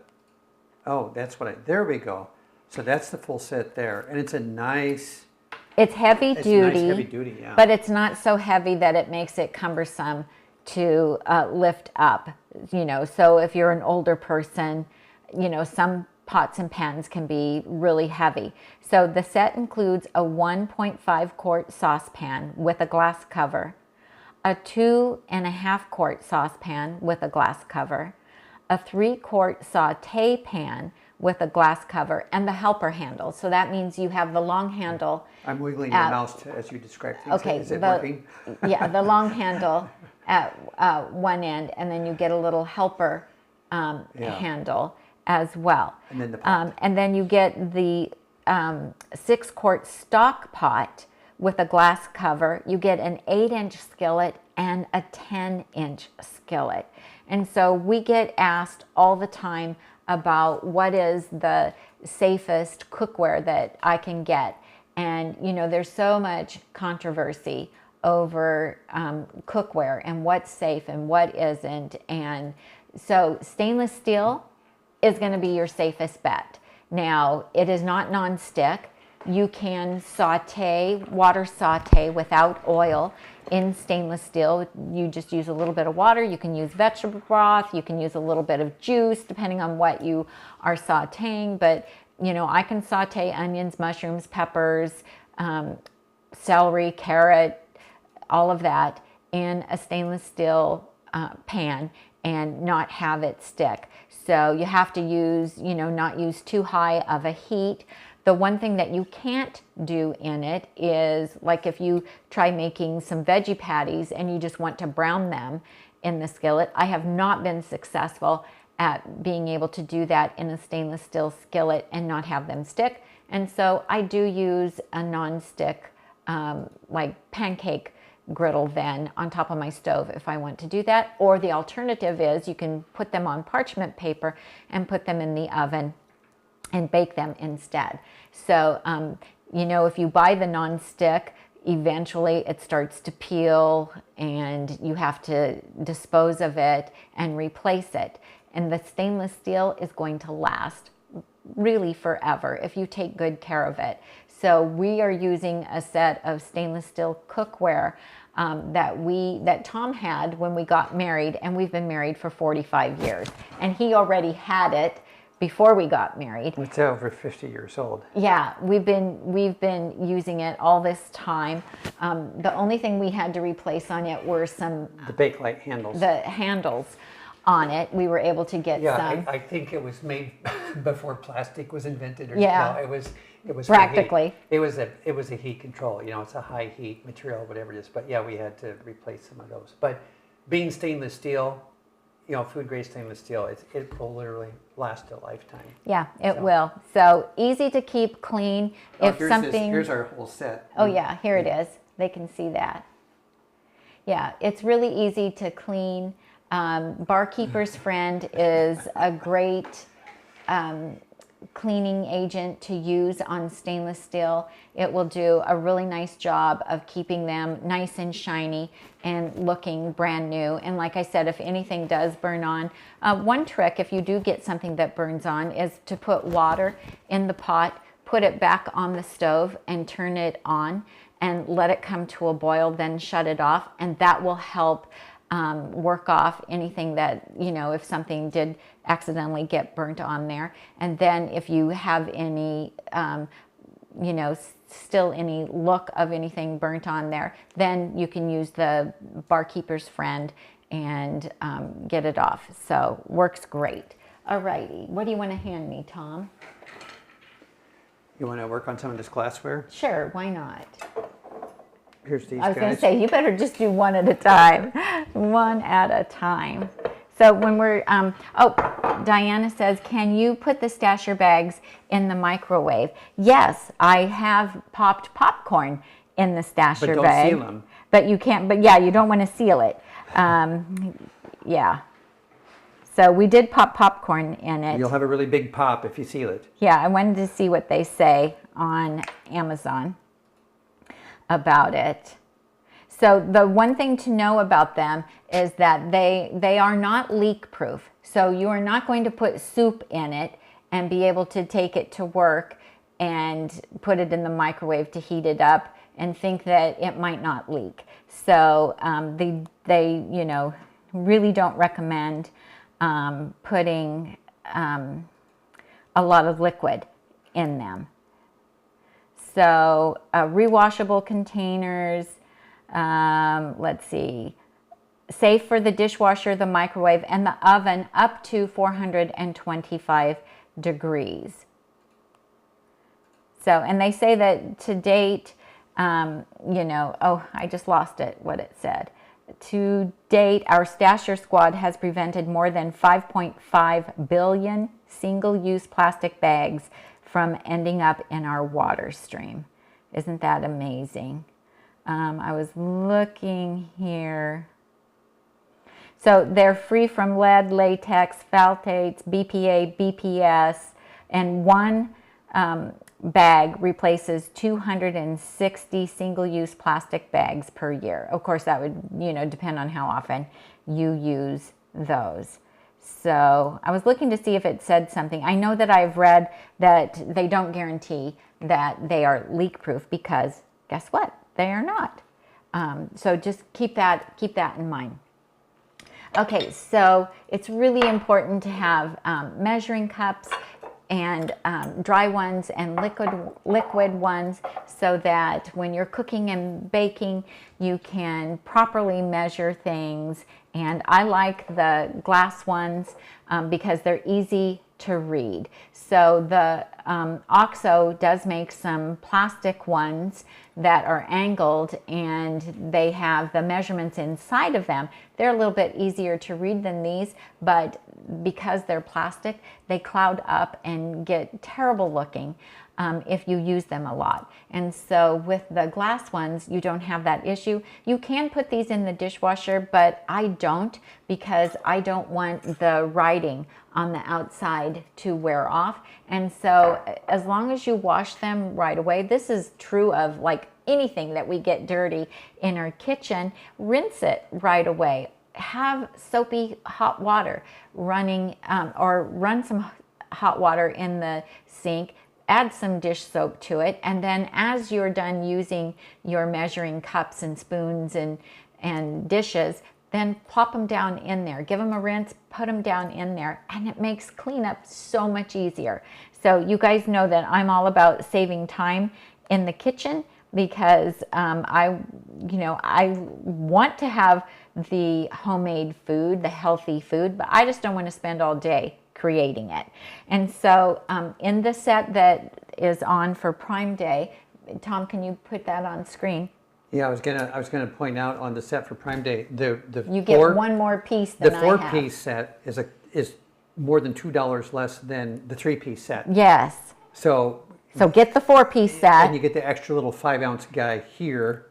Oh, that's what there we go. So that's the full set there, and it's a nice. It's heavy duty. Nice heavy duty, yeah. But it's not so heavy that it makes it cumbersome to lift up. You know, so if you're an older person, you know, some pots and pans can be really heavy. So the set includes a 1.5 quart saucepan with a glass cover, a 2.5 quart saucepan with a glass cover, a 3 quart saute pan with a glass cover, and the helper handle. So that means you have the long handle. I'm wiggling the mouse as you describe things. Okay, Is it working? Yeah, the long handle at one end, and then you get a little helper handle as well. And then the pot. And then you get the 6 quart stock pot with a glass cover. You get an 8-inch skillet and a 10-inch skillet. And so we get asked all the time about what is the safest cookware that I can get. And, you know, there's so much controversy over cookware and what's safe and what isn't. And so stainless steel is going to be your safest bet. Now, it is not non-stick. You can water saute without oil in stainless steel. You just use a little bit of water. You can use vegetable broth. You can use a little bit of juice, depending on what you are sauteing. But, you know, I can saute onions, mushrooms, peppers, celery, carrot, all of that in a stainless steel pan and not have it stick. So you have to use, you know, not use too high of a heat. The one thing that you can't do in it is, like, if you try making some veggie patties and you just want to brown them in the skillet. I have not been successful at being able to do that in a stainless steel skillet and not have them stick. And so I do use a non-stick, like pancake griddle then on top of my stove if I want to do that. Or the alternative is you can put them on parchment paper and put them in the oven and bake them instead. So, you know, if you buy the non-stick, eventually it starts to peel and you have to dispose of it and replace it. And the stainless steel is going to last really forever if you take good care of it. So we are using a set of stainless steel cookware that Tom had when we got married, and we've been married for 45 years. And he already had it before we got married. It's over 50 years old. Yeah, we've been using it all this time. The only thing we had to replace on it were some The Bakelite handles. the handles on it. We were able to get some. I think it was made before plastic was invented. Or, Yeah. no, it was Practically. It was a heat control. You know, it's a high heat material, whatever it is. But yeah, we had to replace some of those. But being stainless steel, you know, food grade stainless steel, it will literally last a lifetime. Yeah, it will. So easy to keep clean. If something, here's our whole set. oh yeah, here it is. They can see that. Yeah, it's really easy to clean. Barkeeper's Friend is a great cleaning agent to use on stainless steel. It will do a really nice job of keeping them nice and shiny and looking brand new. And like I said, if anything does burn on, one trick if you do get something that burns on is to put water in the pot, put it back on the stove and turn it on and let it come to a boil, then shut it off, and that will help work off anything that, you know, if something did accidentally get burnt on there. And then if you have any, you know, still any look of anything burnt on there, then you can use the Barkeeper's Friend and get it off. So works great. Alrighty, what do you want to hand me, Tom? You want to work on some of this glassware? Sure, why not? Here's these I was guys. going to say, you better just do one at a time. One at a time. So when we're, oh, Diana says, can you put the stasher bags in the microwave? Yes, I have popped popcorn in the stasher But don't bag. seal them. But you can't, but yeah, you don't want to seal it. Yeah. So we did pop popcorn in it. You'll have a really big pop if you seal it. Yeah, I wanted to see what they say on Amazon about it. So the one thing to know about them is that they are not leak proof. So you are not going to put soup in it and be able to take it to work and put it in the microwave to heat it up and think that it might not leak. So they you know, really don't recommend putting a lot of liquid in them. So rewashable containers, let's see, safe for the dishwasher, the microwave, and the oven up to 425 degrees. So, and they say that to date, you know, oh, I just lost it, what it said. To date, our Stasher Squad has prevented more than 5.5 billion single-use plastic bags from ending up in our water stream. Isn't that amazing? I was looking here. So they're free from lead, latex, phthalates, BPA, BPS, and one bag replaces 260 single-use plastic bags per year. Of course, that would, you know, depend on how often you use those. So I was looking to see if it said something. I know that I've read that they don't guarantee that they are leak-proof because guess what? They are not. So just keep that in mind. Okay, so it's really important to have measuring cups and dry ones and liquid ones so that when you're cooking and baking, you can properly measure things. And I like the glass ones because they're easy to read. So the OXO does make some plastic ones that are angled and they have the measurements inside of them. They're a little bit easier to read than these, but because they're plastic, they cloud up and get terrible looking if you use them a lot. And so with the glass ones, you don't have that issue. You can put these in the dishwasher, but I don't because I don't want the writing on the outside to wear off. And so as long as you wash them right away, this is true of like anything that we get dirty in our kitchen, rinse it right away. Have soapy hot water running or run some hot water in the sink. add some dish soap to it, and then as you're done using your measuring cups and spoons and dishes, then plop them down in there. Give them a rinse, put them down in there, and it makes cleanup so much easier. So you guys know that I'm all about saving time in the kitchen, because I want to have the homemade food, the healthy food, but I just don't want to spend all day creating it. And so in the set that is on for Prime Day, Tom, can you put that on screen? Yeah, I was gonna point out on the set for Prime Day, You get one more piece than I have. The 4-piece set is more than $2 less than the 3-piece set. Yes. So get the 4-piece set. And you get the extra little 5-ounce guy here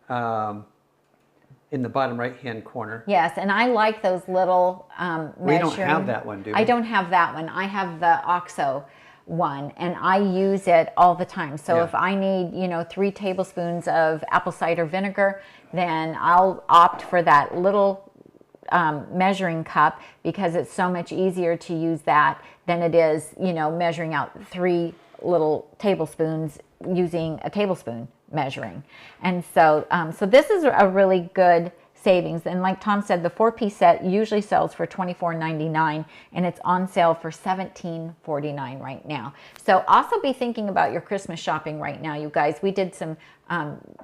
in the bottom right-hand corner. Yes, and I like those little We don't have that one, do we? I don't have that one. I have the OXO one, and I use it all the time. So if I need, 3 tablespoons of apple cider vinegar, then I'll opt for that little measuring cup, because it's so much easier to use that than it is, measuring out 3 little tablespoons using a tablespoon measuring. And so so this is a really good savings. And like Tom said, the 4-piece set usually sells for $24.99, and it's on sale for $17.49 right now. So also be thinking about your Christmas shopping right now, you guys. We did some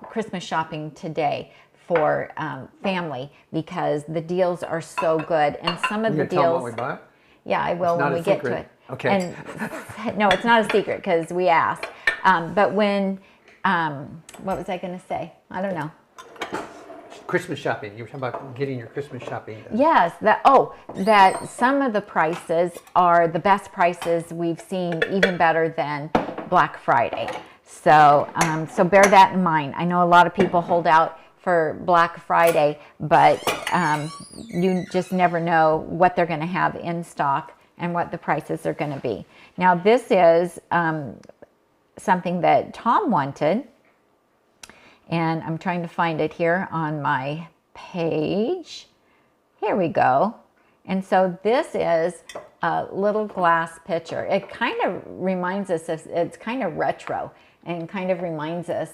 Christmas shopping today for family, because the deals are so good, and some of the deals. Tell them what we bought? Yeah, I will when we get to it. Okay. And no, it's not a secret, because we asked. But when, what was I going to say? I don't know. Christmas shopping. You were talking about getting your Christmas shopping done. Yes, that some of the prices are the best prices we've seen, even better than Black Friday. So, so bear that in mind. I know a lot of people hold out for Black Friday, but you just never know what they're going to have in stock and what the prices are going to be. Now, this is something that Tom wanted, and I'm trying to find it here on my page. Here we go. And so this is a little glass pitcher. It kind of reminds us of, it's kind of retro, and kind of reminds us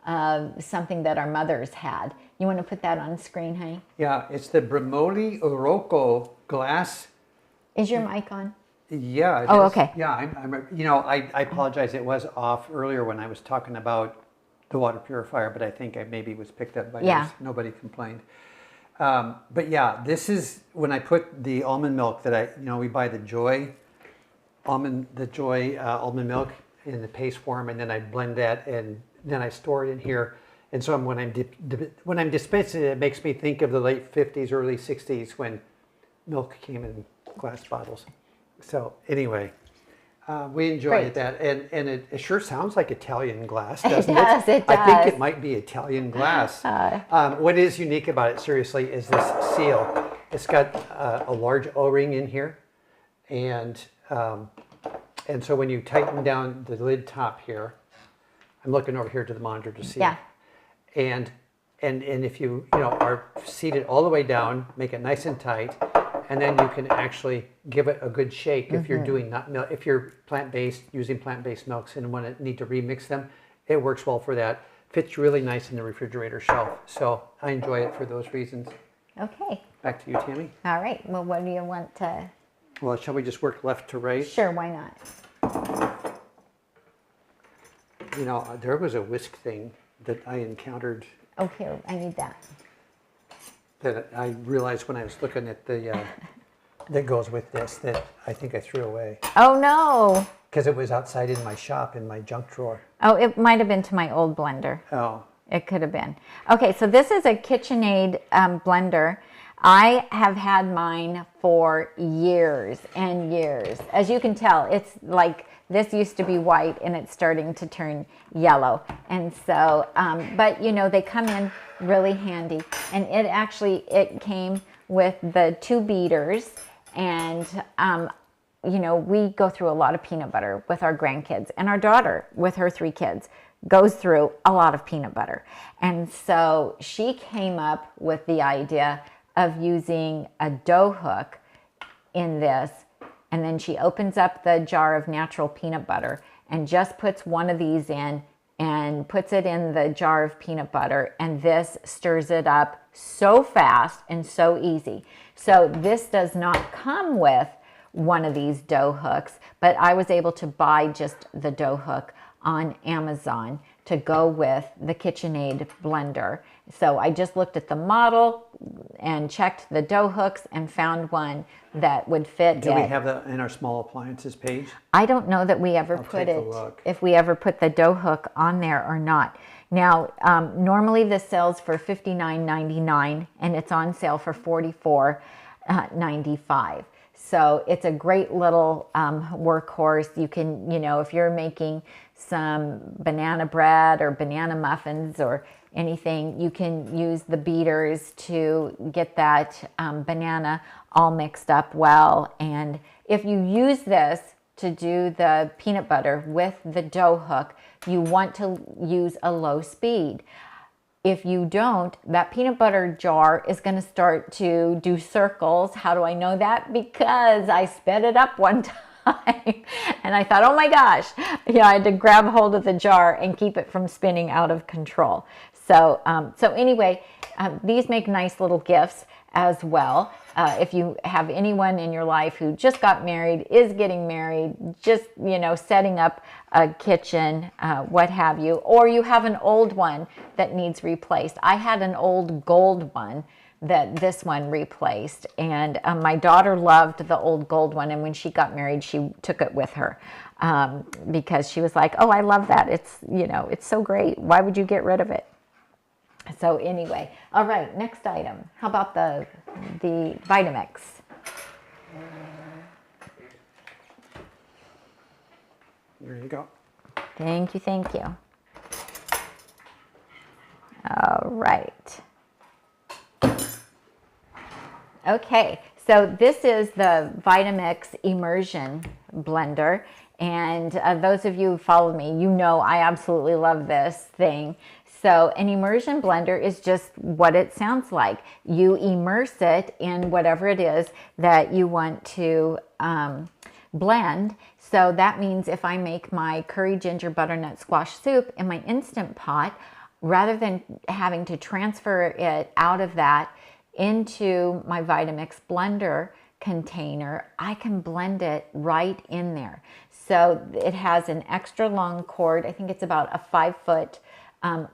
of something that our mothers had. You want to put that on screen, honey? Yeah, it's the Bremoli Oroco glass. Is your mic on? Yeah. Oh, okay. Yeah, I apologize. It was off earlier when I was talking about the water purifier, but I think I maybe was picked up by yours. Nobody complained. But yeah, this is when I put the almond milk that we buy the Joy almond milk in the paste form, and then I blend that, and then I store it in here. And so when I'm dispensing it, it makes me think of the late 50s, early 60s when milk came in glass bottles. So anyway, we enjoyed that, and it sure sounds like Italian glass, doesn't it? It does. I think it might be Italian glass. What is unique about it, seriously, is this seal. It's got a large O-ring in here, and so when you tighten down the lid top here, I'm looking over here to the monitor to see. Yeah. And if you are seated all the way down, make it nice and tight, and then you can actually give it a good shake if you're doing nut milk, if you're plant-based, using plant-based milks and want to need to remix them. It works well for that. Fits really nice in the refrigerator shelf. So I enjoy it for those reasons. Okay. Back to you, Tami. All right. Well, what do you want to? Well, shall we just work left to right? Sure, why not? There was a whisk thing that I encountered. Oh, here, I need that. That I realized when I was looking at the that goes with this, that I think I threw away. Oh no! Because it was outside in my shop in my junk drawer. Oh, it might have been to my old blender. Oh. It could have been. Okay, so this is a KitchenAid blender. I have had mine for years and years. As you can tell, it's like this used to be white and it's starting to turn yellow. And so, but they come in really handy. And it came with the 2 beaters, and we go through a lot of peanut butter with our grandkids, and our daughter with her 3 kids goes through a lot of peanut butter. And so she came up with the idea of using a dough hook in this, and then she opens up the jar of natural peanut butter, and just puts one of these in and puts it in the jar of peanut butter, and this stirs it up so fast and so easy. So this does not come with one of these dough hooks, but I was able to buy just the dough hook on Amazon to go with the KitchenAid blender. So I just looked at the model and checked the dough hooks and found one that would fit. Do we have that in our small appliances page? I don't know that we ever put take a it, look. if we ever put the dough hook on there or not. Now, normally this sells for $59.99 and it's on sale for $44.95. So it's a great little workhorse. You can, if you're making some banana bread or banana muffins or anything, you can use the beaters to get that banana all mixed up well. And if you use this to do the peanut butter with the dough hook, you want to use a low speed. If you don't, that peanut butter jar is going to start to do circles. How do I know that? Because I sped it up one time and I thought, oh my gosh, I had to grab hold of the jar and keep it from spinning out of control. So, anyway, these make nice little gifts as well. If you have anyone in your life who just got married, is getting married, just, setting up a kitchen, what have you, or you have an old one that needs replaced. I had an old gold one that this one replaced, and my daughter loved the old gold one, and when she got married, she took it with her because she was like, oh, I love that. It's, it's so great. Why would you get rid of it? So anyway, all right, next item. How about the Vitamix? There you go. Thank you, thank you. All right. Okay, so this is the Vitamix Immersion blender. And those of you who follow me, I absolutely love this thing. So an immersion blender is just what it sounds like. You immerse it in whatever it is that you want to blend. So that means if I make my curry ginger butternut squash soup in my Instant Pot, rather than having to transfer it out of that into my Vitamix blender container, I can blend it right in there. So it has an extra long cord. I think it's about a 5-foot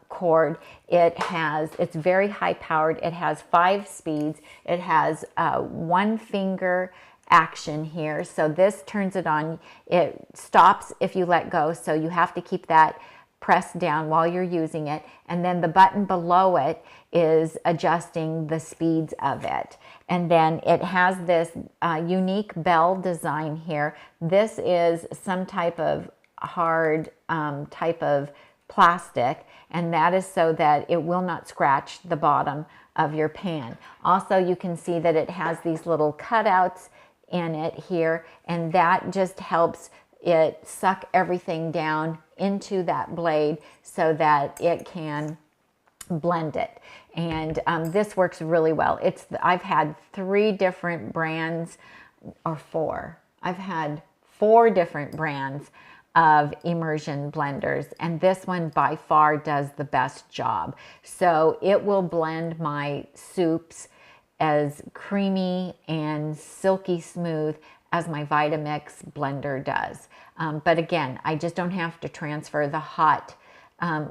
cord. It's very high powered. It has 5 speeds. It has 1 finger action here. So this turns it on. It stops if you let go. So you have to keep that pressed down while you're using it. And then the button below it is adjusting the speeds of it. And then it has this unique bell design here. This is some type of hard type of plastic, and that is so that it will not scratch the bottom of your pan. Also, you can see that it has these little cutouts in it here, and that just helps it suck everything down into that blade so that it can blend it. And this works really well. I've had 3 different brands, or 4. I've had 4 different brands of immersion blenders, and this one by far does the best job. So it will blend my soups as creamy and silky smooth as my Vitamix blender does. But again, I just don't have to transfer the hot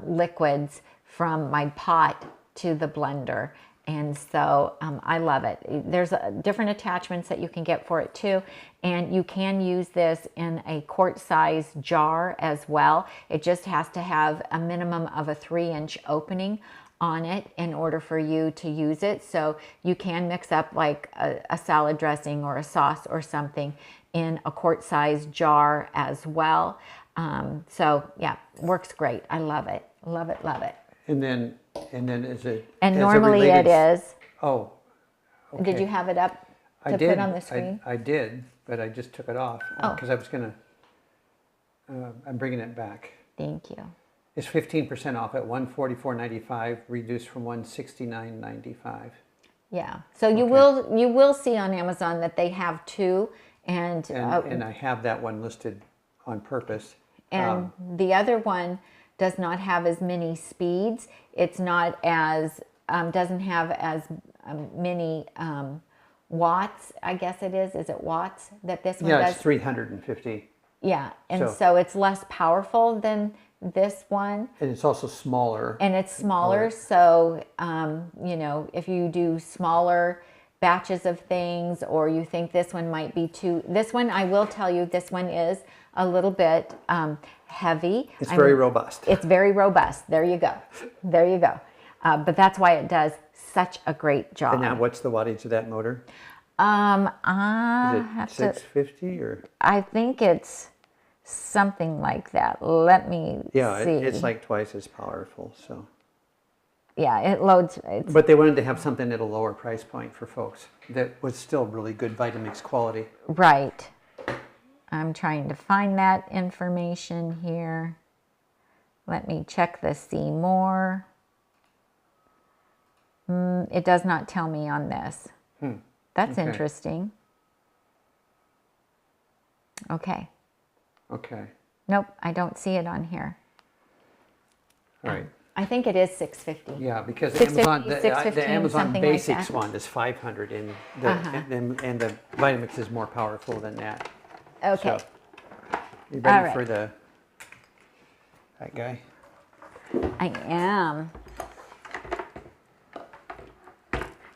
liquids from my pot to the blender. And so I love it. There's different attachments that you can get for it too. And you can use this in a quart-size jar as well. It just has to have a minimum of a 3-inch opening on it in order for you to use it. So you can mix up like a salad dressing or a sauce or something in a quart-size jar as well. So yeah, works great. I love it. Love it, love it. And then is it? And normally it is. Oh. Okay. Did you have it up to put on the screen? I did, but I just took it off because I was gonna. I'm bringing it back. Thank you. It's 15% off at $144.95, reduced from $169.95. Yeah. So you will see on Amazon that they have 2, and I have that one listed on purpose. And the other one does not have as many speeds. It's not as, doesn't have as many watts, I guess it is. Is it watts that this one does? Yeah, it's 350. Yeah, and so it's less powerful than this one. And it's also smaller. And it's smaller, so, you know, if you do smaller batches of things, or you think this one might be too, this one, I will tell you, this one is a little bit heavy. It's very robust. It's very robust. There you go. There you go. But that's why it does such a great job. And now what's the wattage of that motor? I Is have it to, 650 or? I think it's something like that. Let me see. It's like twice as powerful, so. Yeah, it loads. But they wanted to have something at a lower price point for folks that was still really good Vitamix quality. Right. I'm trying to find that information here. Let me check the see more. It does not tell me on this. That's interesting. Okay. Okay. Nope, I don't see it on here. All right. I think it is 650. Yeah, because 650, the 615, Amazon something like Basics that. one is 500, and the Vitamix is more powerful than that. Okay. So, you ready All right. for that guy? I am.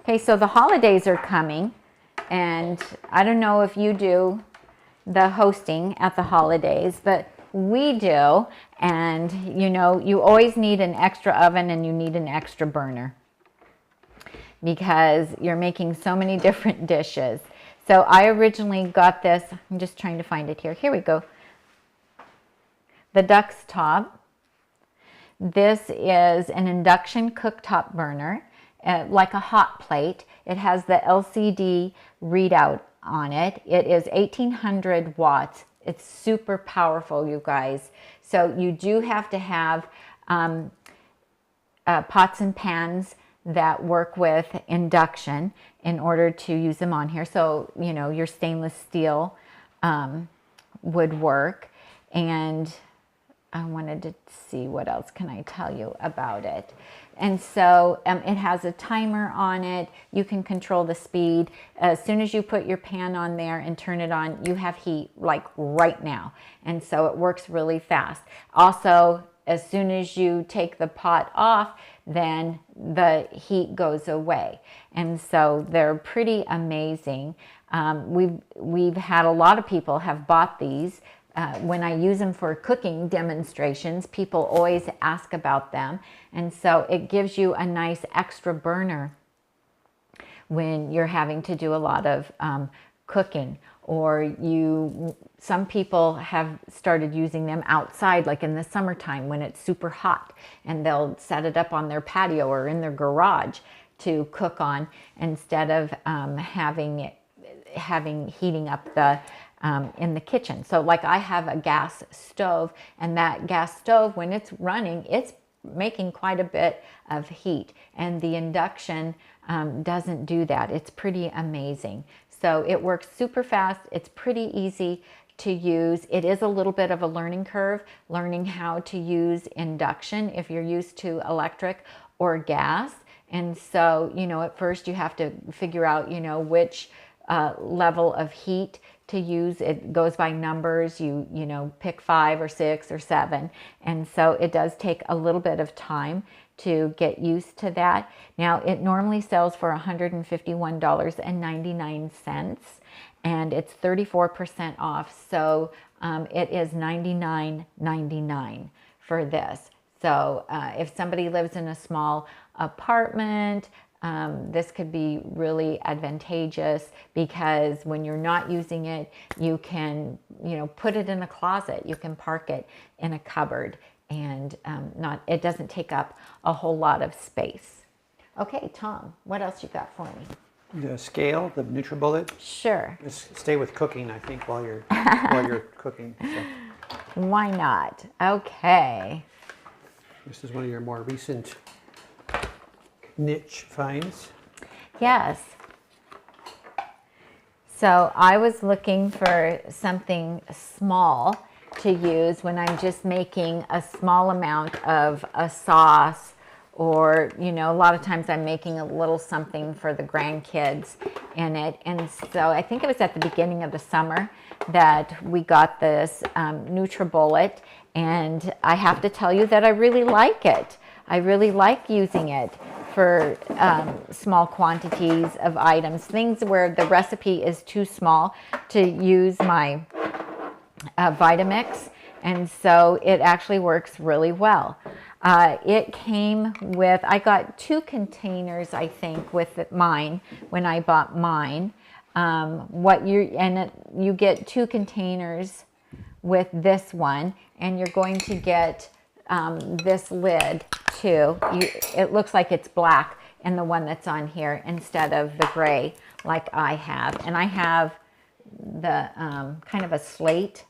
Okay, so the holidays are coming, and I don't know if you do the hosting at the holidays, but we do. And you know, you always need an extra oven and you need an extra burner because you're making so many different dishes. So I originally got this, I'm just trying to find it here. Here we go. The Duck's Top. This is an induction cooktop burner, like a hot plate. It has the LCD readout on it. It is 1800 watts. It's super powerful, you guys. So you do have to have pots and pans that work with induction in order to use them on here. So, you know, your stainless steel would work. And I wanted to see what else can I tell you about it. And so it has a timer on it. You can control the speed. As soon as you put your pan on there and turn it on, you have heat like right now. And so it works really fast. Also, as soon as you take the pot off, then the heat goes away. And so they're pretty amazing. We've had a lot of people have bought these. When I use them for cooking demonstrations, people always ask about them. And so it gives you a nice extra burner when you're having to do a lot of cooking. Or some people have started using them outside, like in the summertime when it's super hot, and they'll set it up on their patio or in their garage to cook on instead of heating up the in the kitchen. So like I have a gas stove, and that gas stove, when it's running, it's making quite a bit of heat, and the induction doesn't do that. It's pretty amazing. So it works super fast. It's pretty easy to use. It is a little bit of a learning curve, learning how to use induction if you're used to electric or gas. And so, you know, at first you have to figure out, you know, which level of heat to use. It goes by numbers. You know, pick 5 or 6 or 7. And so it does take a little bit of time to get used to that. Now, it normally sells for $151.99, and it's 34% off. So it is $99.99 for this. So if somebody lives in a small apartment, this could be really advantageous, because when you're not using it, you can, you know, put it in a closet. You can park it in a cupboard, and it doesn't take up a whole lot of space. Okay, Tom, what else you got for me? The scale, the Nutribullet. Sure. Just stay with cooking, I think, while you're cooking. So. Why not? Okay. This is one of your more recent niche finds. Yes. So I was looking for something small, to use when I'm just making a small amount of a sauce, or, you know, a lot of times I'm making a little something for the grandkids in it. And so I think it was at the beginning of the summer that we got this Nutribullet, and I have to tell you that I really like it. I really like using it for small quantities of items, things where the recipe is too small to use my Vitamix, and so it actually works really well. It came with, I got 2 containers, I think, with mine when I bought mine. You get 2 containers with this one, and you're going to get this lid too. It looks like it's black in the one that's on here instead of the gray like I have. And I have the kind of a slate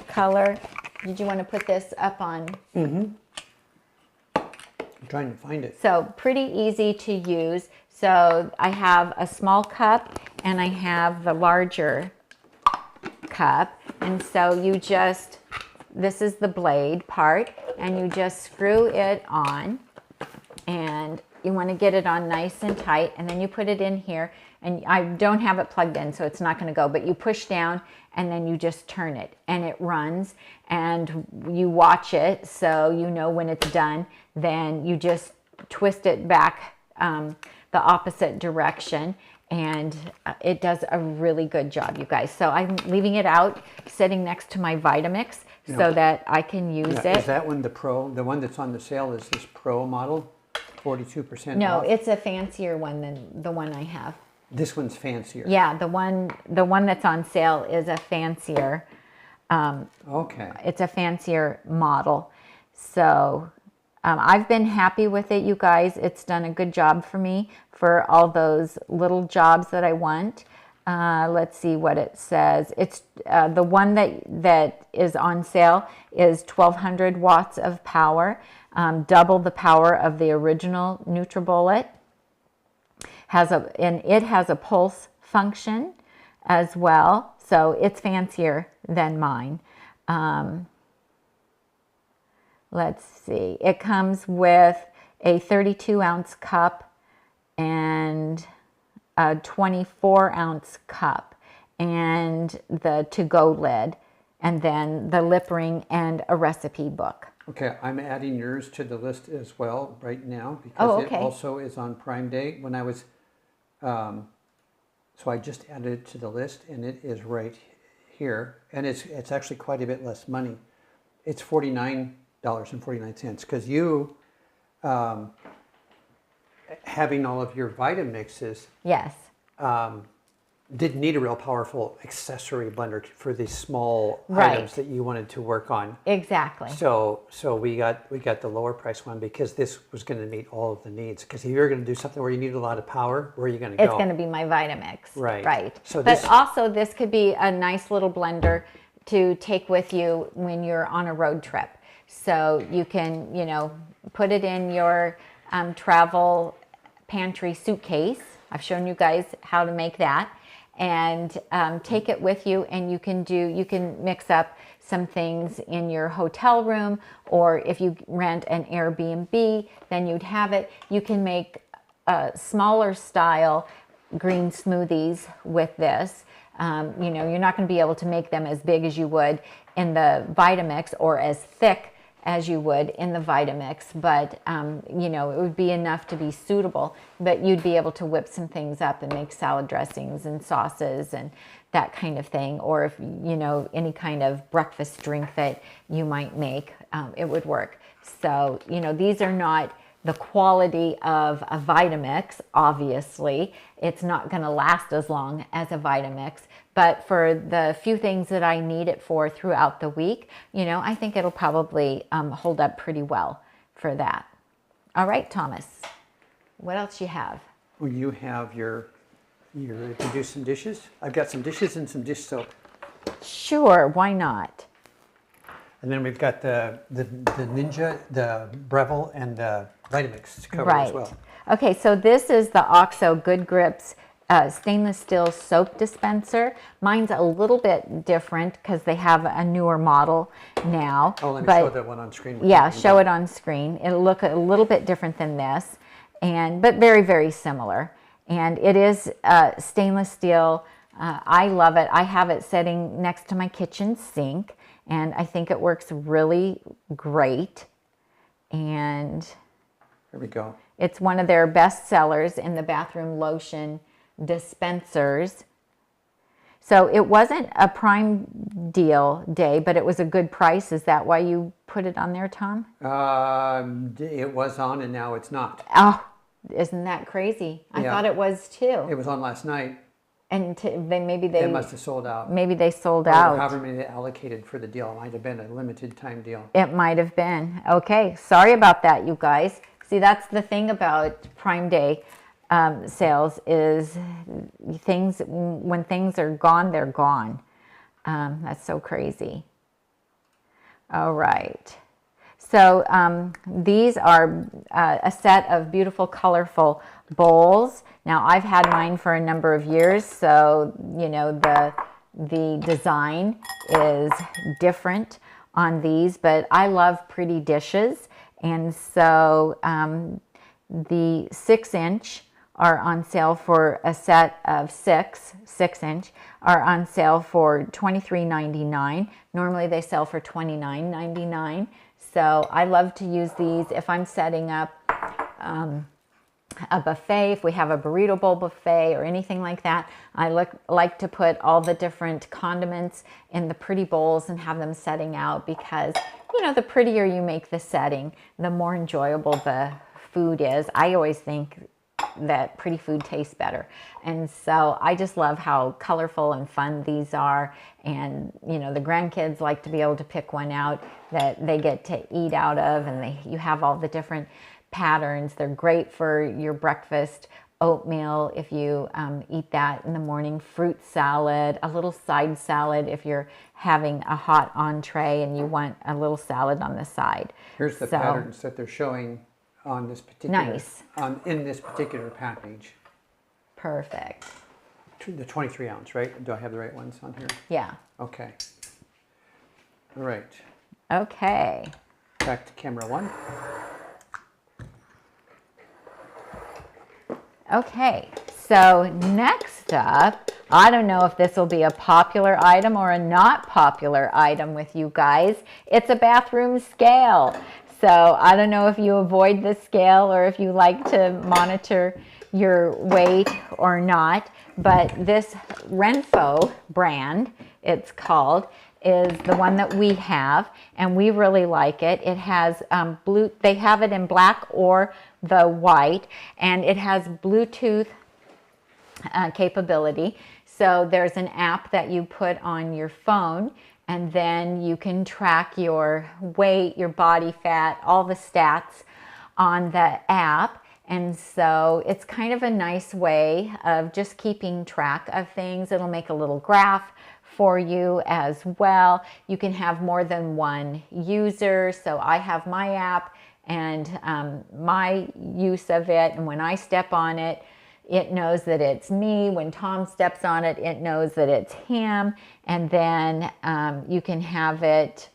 color. Did you want to put this up on? Mm-hmm. I'm trying to find it. So pretty easy to use. So I have a small cup and I have the larger cup. And so you just, this is the blade part, and you just screw it on, and you want to get it on nice and tight, and then you put it in here, and I don't have it plugged in, so it's not going to go, but you push down and then you just turn it and it runs, and you watch it so you know when it's done. Then you just twist it back the opposite direction, and it does a really good job, you guys. So I'm leaving it out sitting next to my Vitamix so that I can use it. Is that one the Pro? The one that's on the sale is this Pro model, 42% No, off? it's a fancier one than the one I have. This one's fancier. Yeah, the one that's on sale is a fancier. Okay. It's a fancier model. So I've been happy with it, you guys. It's done a good job for me for all those little jobs that I want. Let's see what it says. It's the one that is on sale is 1200 watts of power, double the power of the original Nutribullet. It has a pulse function as well, so it's fancier than mine. Let's see. It comes with a 32-ounce cup and a 24-ounce cup and the to-go lid, and then the lip ring and a recipe book. Okay, I'm adding yours to the list as well right now because okay. It also is on Prime Day. When I was, so I just added it to the list, and it is right here, and it's actually quite a bit less money. It's $49.49 because you having all of your Vitamixes. Yes. Didn't need a real powerful accessory blender for these small Right. items that you wanted to work on. Exactly. So we got the lower price one because this was going to meet all of the needs. Because if you're going to do something where you need a lot of power, where are you going to go? It's going to be my Vitamix. Right. Right. So but also this could be a nice little blender to take with you when you're on a road trip. So you can, you know, put it in your travel pantry suitcase. I've shown you guys how to make that. And take it with you, and you can mix up some things in your hotel room, or if you rent an Airbnb, then you'd have it. You can make smaller style green smoothies with this. You know, you're not going to be able to make them as big as you would in the Vitamix or as thick as you would in the Vitamix, but you know, it would be enough to be suitable, but you'd be able to whip some things up and make salad dressings and sauces and that kind of thing, or if, you know, any kind of breakfast drink that you might make, it would work. So, you know, these are not the quality of a Vitamix, obviously. It's not going to last as long as a Vitamix, but for the few things that I need it for throughout the week, you know, I think it'll probably hold up pretty well for that. All right, Thomas, what else you have? Well, you have you do some dishes? I've got some dishes and some dish soap. Sure, why not? And then we've got the Ninja, the Breville, and the Vitamix to cover as well. Okay, so this is the OXO Good Grips stainless steel soap dispenser. Mine's a little bit different because they have a newer model now. Oh, let me but, show that one on screen. Yeah, show it on screen. It'll look a little bit different than this, but very, very similar. And it is stainless steel. I love it. I have it sitting next to my kitchen sink, and I think it works really great. And here we go. it's one of their best sellers in the bathroom lotion dispensers. So it wasn't a Prime deal day, but it was a good price. Is that why you put it on there, Tom? It was on and now it's not. Oh, isn't that crazy? I thought it was too. It was on last night. And maybe It must have sold out. Maybe they sold Or out. however many they allocated for the deal. It might have been a limited time deal. It might have been. Okay, sorry about that, you guys. See, that's the thing about Prime Day sales is when things are gone, they're gone. That's so crazy. All right. So these are a set of beautiful, colorful bowls. Now, I've had mine for a number of years, so, you know, the design is different on these, but I love pretty dishes. And so the 6-inch are on sale for a set of 6-inch are on sale for $23.99. Normally they sell for $29.99. So I love to use these if I'm setting up a buffet, if we have a burrito bowl buffet or anything like that. I like to put all the different condiments in the pretty bowls and have them setting out because, you know, the prettier you make the setting, the more enjoyable the food is. I always think that pretty food tastes better. And so I just love how colorful and fun these are. And, you know, the grandkids like to be able to pick one out that they get to eat out of, and you have all the different patterns. They're great for your breakfast oatmeal if you eat that in the morning, fruit salad, a little side salad if you're having a hot entree and you want a little salad on the side. Here's the patterns that they're showing on this particular, in this particular package. Perfect. The 23 ounce, right? Do I have the right ones on here? Yeah. Okay. All right. Okay. Back to camera 1. Okay, so next up, I don't know if this will be a popular item or a not popular item with you guys. It's a bathroom scale. So I don't know if you avoid the scale or if you like to monitor your weight or not, but this Renfo brand, it's called, is the one that we have, and we really like it. It has they have it in black or the white, and it has Bluetooth capability. So there's an app that you put on your phone, and then you can track your weight, your body fat, all the stats on the app. And so it's kind of a nice way of just keeping track of things. It'll make a little graph for you as well. You can have more than one user. So I have my app and my use of it. And when I step on it, it knows that it's me. When Tom steps on it, it knows that it's him. And then you can have it,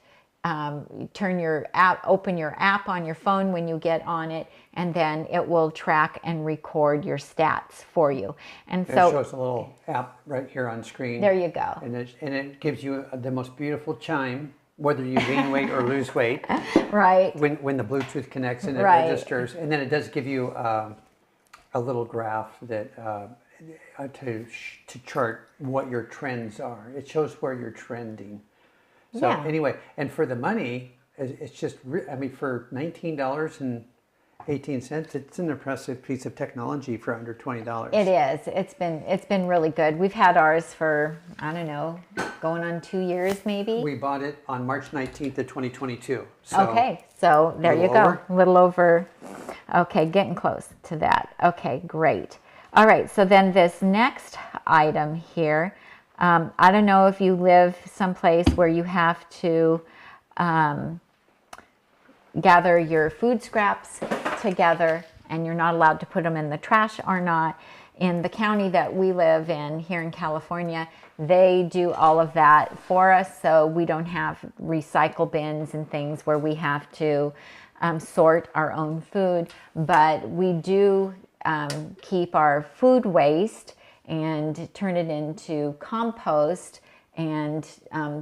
open your app on your phone when you get on it, and then it will track and record your stats for you. And so it shows a little app right here on screen. There you go. And it gives you the most beautiful chime, whether you gain weight or lose weight. Right. When the Bluetooth connects and it Right. registers. And then it does give you a little graph that to chart what your trends are. It shows where you're trending. So anyway, and for the money, it's just, I mean, for $19.18, it's an impressive piece of technology for under $20. It is. It's been really good. We've had ours for, I don't know, going on 2 years maybe. We bought it on March 19th of 2022. So okay, so there you go. over? A little over. Okay, getting close to that. Okay, great. All right, so then this next item here, I don't know if you live someplace where you have to gather your food scraps together and you're not allowed to put them in the trash or not. in the county that we live in here in California, they do all of that for us, so we don't have recycle bins and things where we have to sort our own food. But we do keep our food waste and turn it into compost. And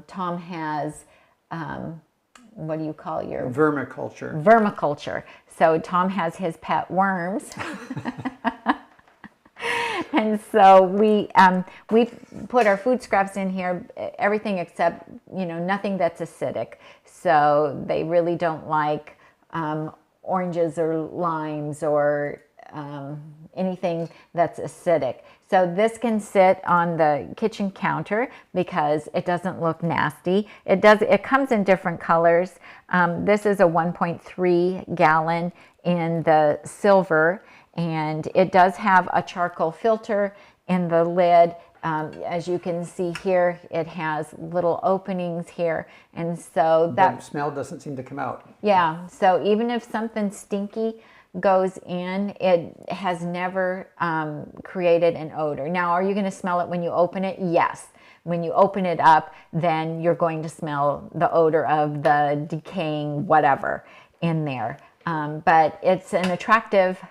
Tom has, what do you call your? Vermiculture. Vermiculture. So Tom has his pet worms. And so we put our food scraps in here, everything except, nothing that's acidic. So they really don't like oranges or limes or anything that's acidic. So this can sit on the kitchen counter because it doesn't look nasty. It comes in different colors. This is a 1.3 gallon in the silver, and it does have a charcoal filter in the lid. As you can see here, it has little openings here, and so that the smell doesn't seem to come out. Yeah, so even if something stinky goes in, it has never created an odor. Now, are you going to smell it when you open it? Yes. When you open it up, then you're going to smell the odor of the decaying whatever in there. But it's an attractive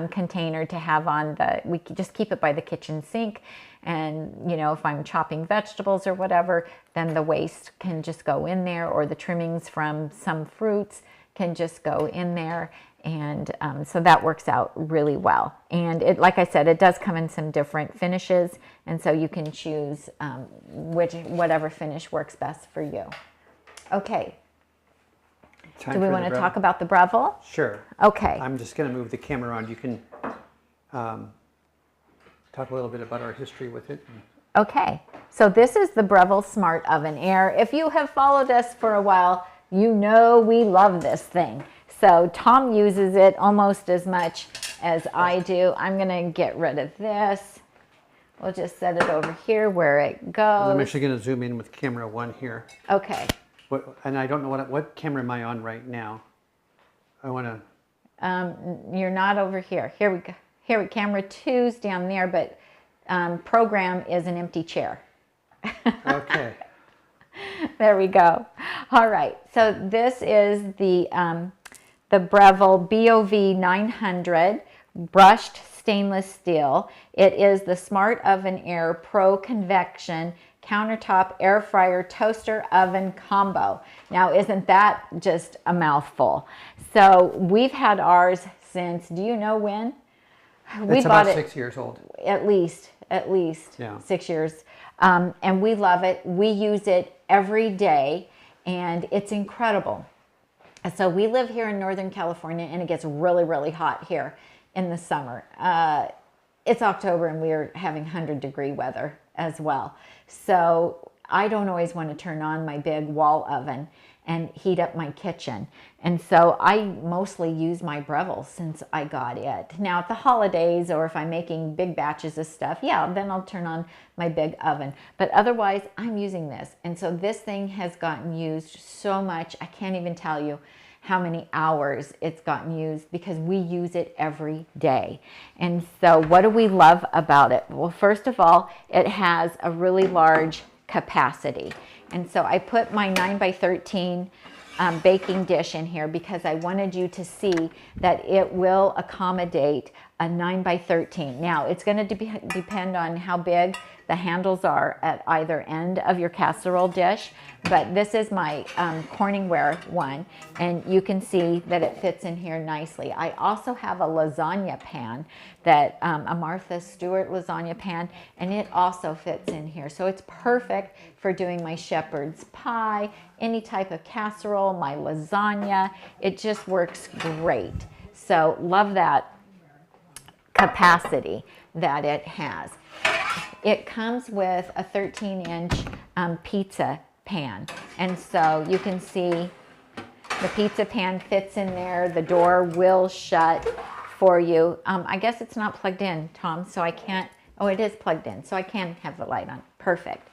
container to have on we just keep it by the kitchen sink. And, if I'm chopping vegetables or whatever, then the waste can just go in there, or the trimmings from some fruits can just go in there. And so that works out really well. And like I said, it does come in some different finishes. And so you can choose whatever finish works best for you. Okay. Do we want to talk about the Breville? Sure. Okay. I'm just going to move the camera around. You can talk a little bit about our history with it. Okay. So this is the Breville Smart Oven Air. If you have followed us for a while, you know we love this thing. So Tom uses it almost as much as I do. I'm going to get rid of this. We'll just set it over here where it goes. I'm actually going to zoom in with camera 1 here. Okay. And I don't know what camera am I on right now. I want to... You're not over here. Here we go. Here, camera 2's down there, but program is an empty chair. Okay. There we go. All right. So this is the Breville BOV 900 brushed stainless steel. It is the Smart Oven Air Pro Convection countertop air fryer toaster oven combo. Now, isn't that just a mouthful? So we've had ours since, do you know when? It's about 6 years old. At least yeah. 6 years. And we love it. We use it every day, and it's incredible. So we live here in Northern California, and it gets really, really hot here in the summer. It's October, and we're having 100-degree weather as well. So I don't always want to turn on my big wall oven and heat up my kitchen. And so I mostly use my Breville since I got it. Now at the holidays, or if I'm making big batches of stuff, yeah, then I'll turn on my big oven. But otherwise, I'm using this. And so this thing has gotten used so much, I can't even tell you how many hours it's gotten used, because we use it every day. And so what do we love about it? Well, first of all, it has a really large capacity. And so I put my 9x13 baking dish in here because I wanted you to see that it will accommodate a 9x13. Now, it's going to depend on how big the handles are at either end of your casserole dish, but this is my Corningware one, and you can see that it fits in here nicely. I also have a lasagna pan, that a Martha Stewart lasagna pan, and it also fits in here. So it's perfect for doing my shepherd's pie, any type of casserole, my lasagna. It just works great. So love that capacity that it has. It comes with a 13-inch pizza pan, and so you can see the pizza pan fits in there. The door will shut for you. I guess it's not plugged in, Tom, so I can't. Oh, it is plugged in, so I can have the light on. Perfect.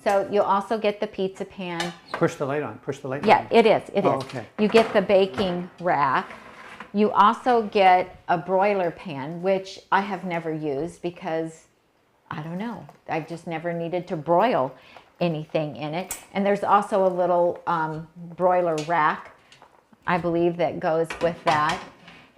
So you'll also get the pizza pan. Push the light on. Push the light on. Yeah, it is. It is. Okay. You get the baking rack, You also get a broiler pan, which I have never used because, I don't know, I've just never needed to broil anything in it. And there's also a little broiler rack, I believe, that goes with that.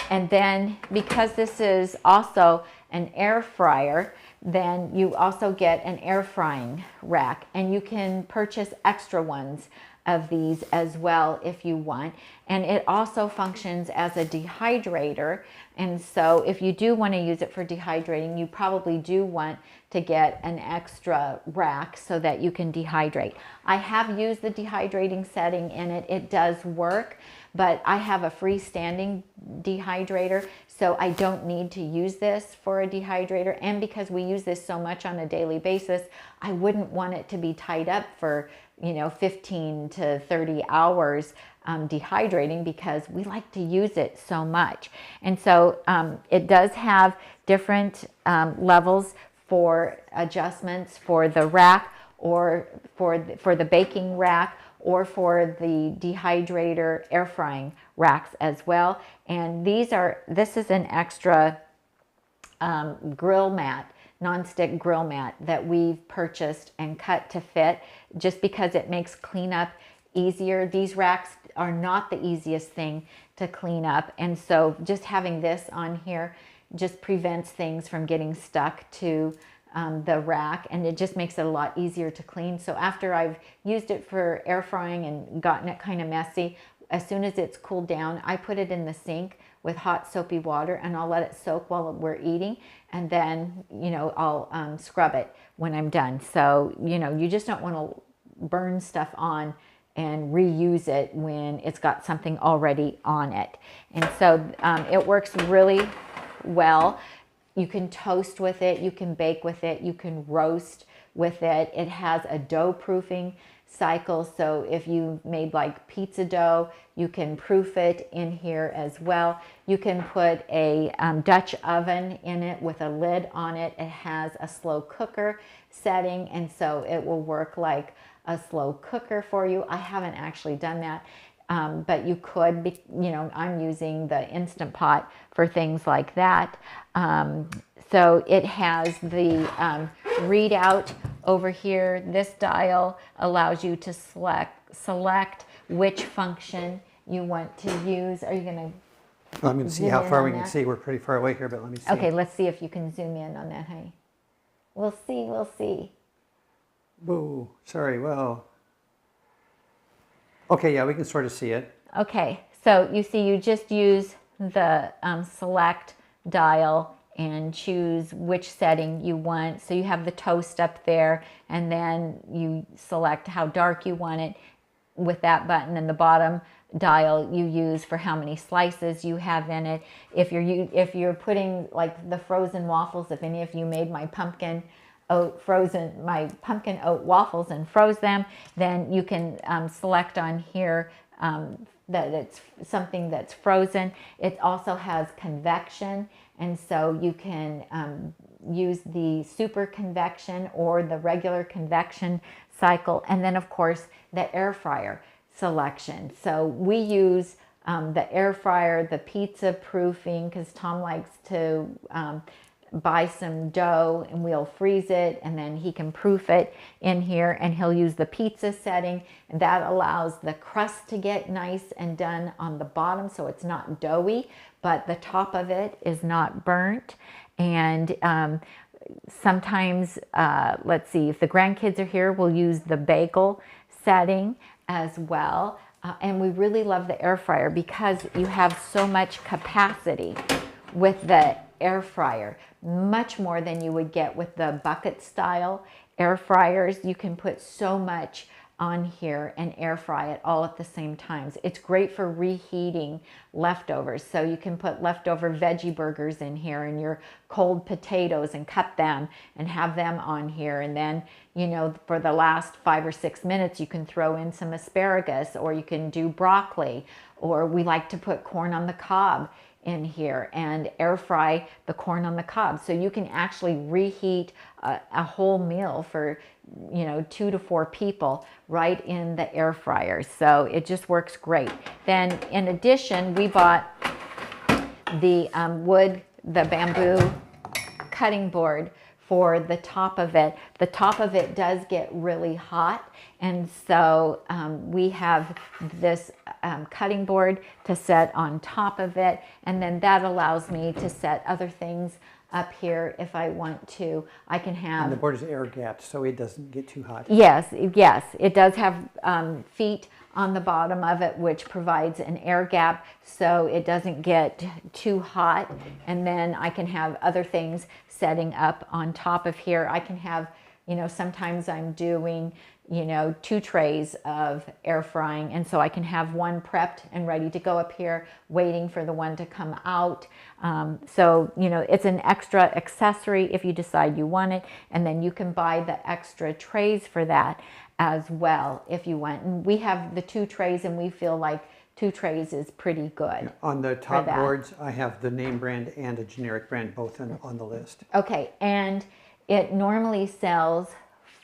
And then because this is also an air fryer, then you also get an air frying rack, and you can purchase extra ones of these as well if you want. And it also functions as a dehydrator, and so if you do want to use it for dehydrating, you probably do want to get an extra rack so that you can dehydrate. I have used the dehydrating setting in it. It does work, but I have a freestanding dehydrator, so I don't need to use this for a dehydrator. And because we use this so much on a daily basis, I wouldn't want it to be tied up for 15 to 30 hours dehydrating, because we like to use it so much. And so it does have different levels for adjustments for the rack, or for the baking rack, or for the dehydrator air frying racks as well. And this is an extra grill mat, nonstick grill mat that we've purchased and cut to fit, just because it makes cleanup easier. These racks are not the easiest thing to clean up, and so just having this on here just prevents things from getting stuck to the rack, and it just makes it a lot easier to clean. So after I've used it for air frying and gotten it kind of messy, as soon as it's cooled down, I put it in the sink with hot soapy water, and I'll let it soak while we're eating, and then I'll scrub it when I'm done. So you just don't want to burn stuff on and reuse it when it's got something already on it. And so it works really well. You can toast with it, you can bake with it, you can roast with it. It has a dough proofing cycle, so if you made like pizza dough, you can proof it in here as well. You can put a Dutch oven in it with a lid on it. It has a slow cooker setting, and so it will work like a slow cooker for you. I haven't actually done that. But you could be, I'm using the Instant Pot for things like that. So it has the readout over here. This dial allows you to select which function you want to use. Are you going to? Well, I'm going to see how far we can see. We're pretty far away here, but let me see. Okay, let's see if you can zoom in on that, honey. We'll see. Boo. Sorry. Well. Okay, yeah, we can sort of see it. Okay, so you see, you just use the select dial and choose which setting you want. So you have the toast up there, and then you select how dark you want it with that button, and the bottom dial you use for how many slices you have in it. If you're putting like the frozen waffles, if any of you made my pumpkin oat waffles and froze them, then you can select on here that it's something that's frozen. It also has convection, and so you can use the super convection or the regular convection cycle, and then of course the air fryer selection. So we use the air fryer, the pizza proofing, because Tom likes to buy some dough and we'll freeze it, and then he can proof it in here, and he'll use the pizza setting, and that allows the crust to get nice and done on the bottom, so it's not doughy, but the top of it is not burnt. And sometimes, let's see, if the grandkids are here, we'll use the bagel setting as well. And we really love the air fryer because you have so much capacity with the air fryer, much more than you would get with the bucket style air fryers. You can put so much on here and air fry it all at the same time. It's great for reheating leftovers. So you can put leftover veggie burgers in here and your cold potatoes and cut them and have them on here. And then, for the last 5 or 6 minutes, you can throw in some asparagus, or you can do broccoli, or we like to put corn on the cob in here and air fry the corn on the cob. So you can actually reheat a whole meal for 2 to 4 people right in the air fryer. So it just works great. Then in addition, we bought the wood, the bamboo cutting board for the top of it. The top of it does get really hot, and so we have this cutting board to set on top of it, and then that allows me to set other things up here if I want to. I can have... And the board is air gapped, so it doesn't get too hot. Yes, yes. It does have feet on the bottom of it, which provides an air gap so it doesn't get too hot. And then I can have other things setting up on top of here. I can have, you know, sometimes I'm doing, you know, 2 trays of air frying, and so I can have one prepped and ready to go up here waiting for the one to come out. So, you know, it's an extra accessory if you decide you want it, and then you can buy the extra trays for that as well if you want. And we have the 2 trays, and we feel like 2 trays is pretty good. On the top boards, I have the name brand and a generic brand both on the list. Okay, and it normally sells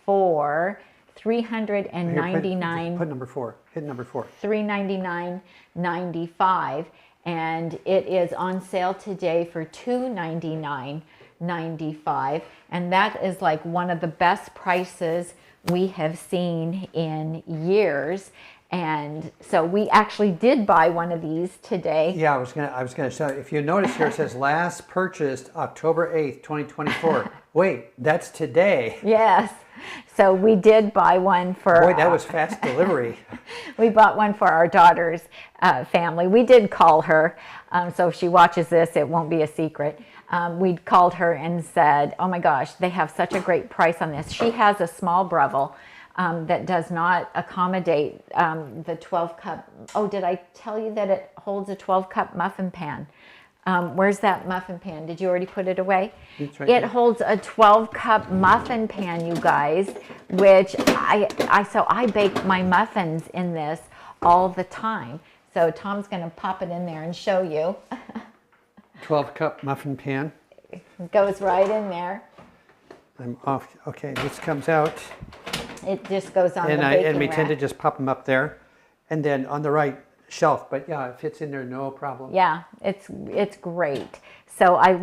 for $399. Put number 4. Hit number 4. $399.95, and it is on sale today for $299.95, and that is like one of the best prices we have seen in years. And so we actually did buy one of these today. Yeah, I was gonna say, if you notice here, it says last purchased October 8th, 2024. Wait, that's today. Yes. So we did buy one for... Boy, that was fast delivery. We bought one for our daughter's family. We did call her, so if she watches this, it won't be a secret. We called her and said, oh my gosh, they have such a great price on this. She has a small Breville that does not accommodate the 12-cup. Oh, did I tell you that it holds a 12-cup muffin pan? Where's that muffin pan? Did you already put it away? It's right It there. holds a 12-cup muffin pan, you guys, which so I bake my muffins in this all the time. So Tom's going to pop it in there and show you. 12-cup muffin pan. It goes right in there. I'm off. Okay, this comes out. It just goes on the And baking we rack. tend to just pop them up there. And then on the right shelf, but yeah, it fits in there, no problem. Yeah, it's great. So I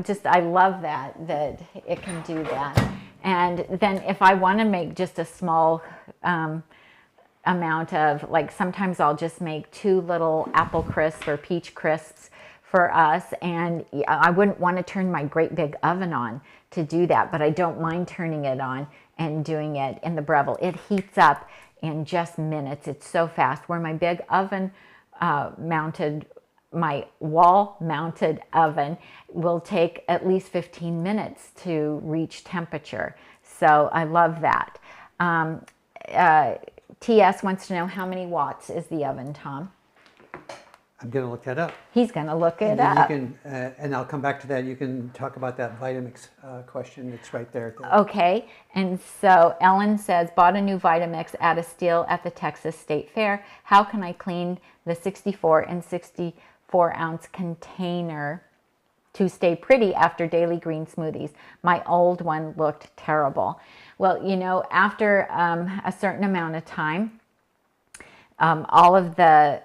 love that it can do that. And then if I want to make just a small amount of, like, sometimes I'll just make 2 little apple crisps or peach crisps for us, and I wouldn't want to turn my great big oven on to do that, but I don't mind turning it on and doing it in the Breville. It heats up in just minutes. It's so fast. Where my big oven my wall-mounted oven will take at least 15 minutes to reach temperature. So I love that. TS wants to know how many watts is the oven, Tom? I'm going to look that up. He's going to look it And then up. you can, and I'll come back to that. You can talk about that Vitamix question. It's right there. Okay, and so Ellen says, bought a new Vitamix at a steal at the Texas State Fair. How can I clean the 64 and 64 ounce container to stay pretty after daily green smoothies? My old one looked terrible. Well, you know, after a certain amount of time, all of the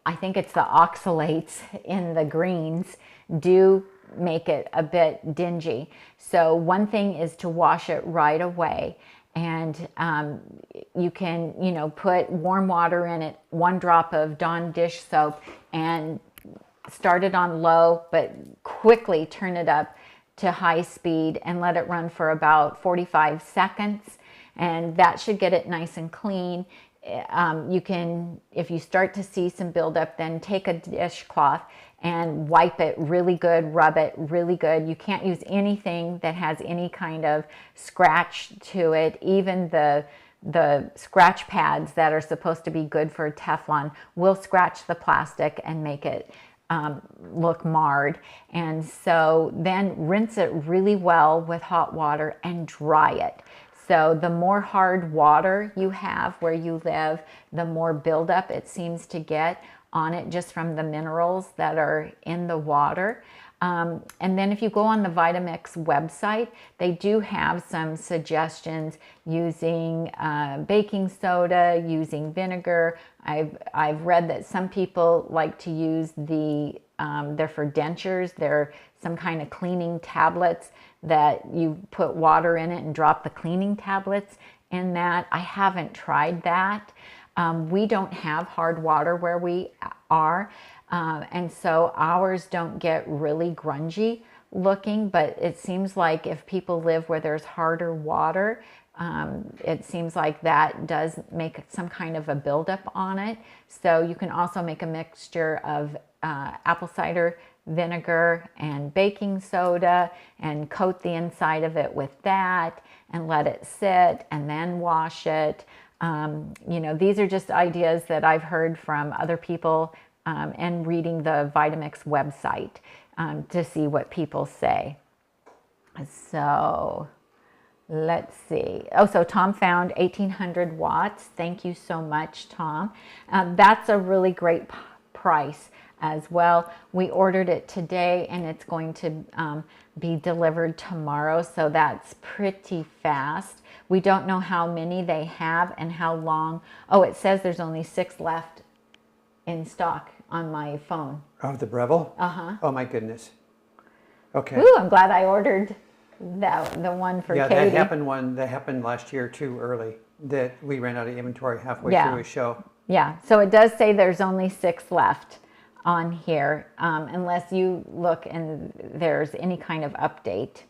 I think it's the oxalates in the greens do make it a bit dingy. So one thing is to wash it right away, and you can, you know, put warm water in it, 1 drop of Dawn dish soap, and start it on low, but quickly turn it up to high speed and let it run for about 45 seconds, and that should get it nice and clean. You can, if you start to see some buildup, then take a dishcloth and wipe it really good, rub it really good. You can't use anything that has any kind of scratch to it. Even the scratch pads that are supposed to be good for Teflon will scratch the plastic and make it look marred. And so then rinse it really well with hot water and dry it. So the more hard water you have where you live, the more buildup it seems to get on it just from the minerals that are in the water. And then if you go on the Vitamix website, they do have some suggestions using baking soda, using vinegar. I've read that some people like to use the they're for dentures. They're some kind of cleaning tablets that you put water in it and drop the cleaning tablets in that. I haven't tried that. We don't have hard water where we are, and so ours don't get really grungy looking, but it seems like if people live where there's harder water, it seems like that does make some kind of a buildup on it. So you can also make a mixture of apple cider vinegar and baking soda and coat the inside of it with that and let it sit and then wash it. You know, these are just ideas that I've heard from other people and reading the Vitamix website to see what people say. So let's see. Oh, so Tom found 1800 watts. Thank you so much, Tom. That's a really great price as well. We ordered it today and it's going to be delivered tomorrow, so that's pretty fast. We don't know how many they have and how long. Oh, it says there's only 6 left in stock on my phone. Of the Breville? Uh-huh. Oh my goodness. Okay. Ooh, I'm glad I ordered the one for Yeah, Katie. that happened last year too early, that we ran out of inventory halfway through a show. Yeah, so it does say there's only 6 left on here, unless you look and there's any kind of update.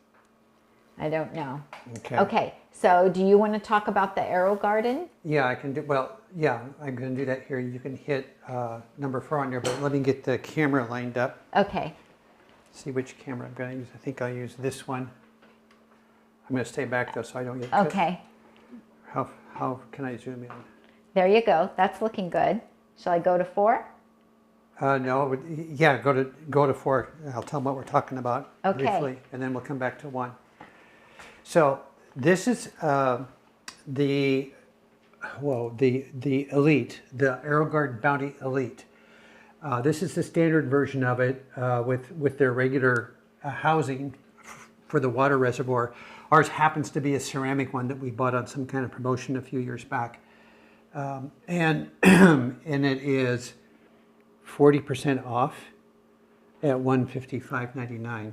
I don't know. Okay. Okay, so do you want to talk about the Aerogarden? Yeah, I can do, well, yeah, I'm going to do that here. You can hit number 4 on there, but let me get the camera lined up. Okay. See which camera I'm going to use. I think I'll use this one. I'm going to stay back though so I don't get Okay. How can I zoom in? There you go. That's looking good. Shall I go to 4? No, yeah, go to 4. I'll tell them what we're talking about briefly, and then we'll come back to 1. So this is the Elite, the Aerogarden Bounty Elite. This is the standard version of it with their regular housing for the water reservoir. Ours happens to be a ceramic one that we bought on some kind of promotion a few years back, and it is 40% off at $155.99.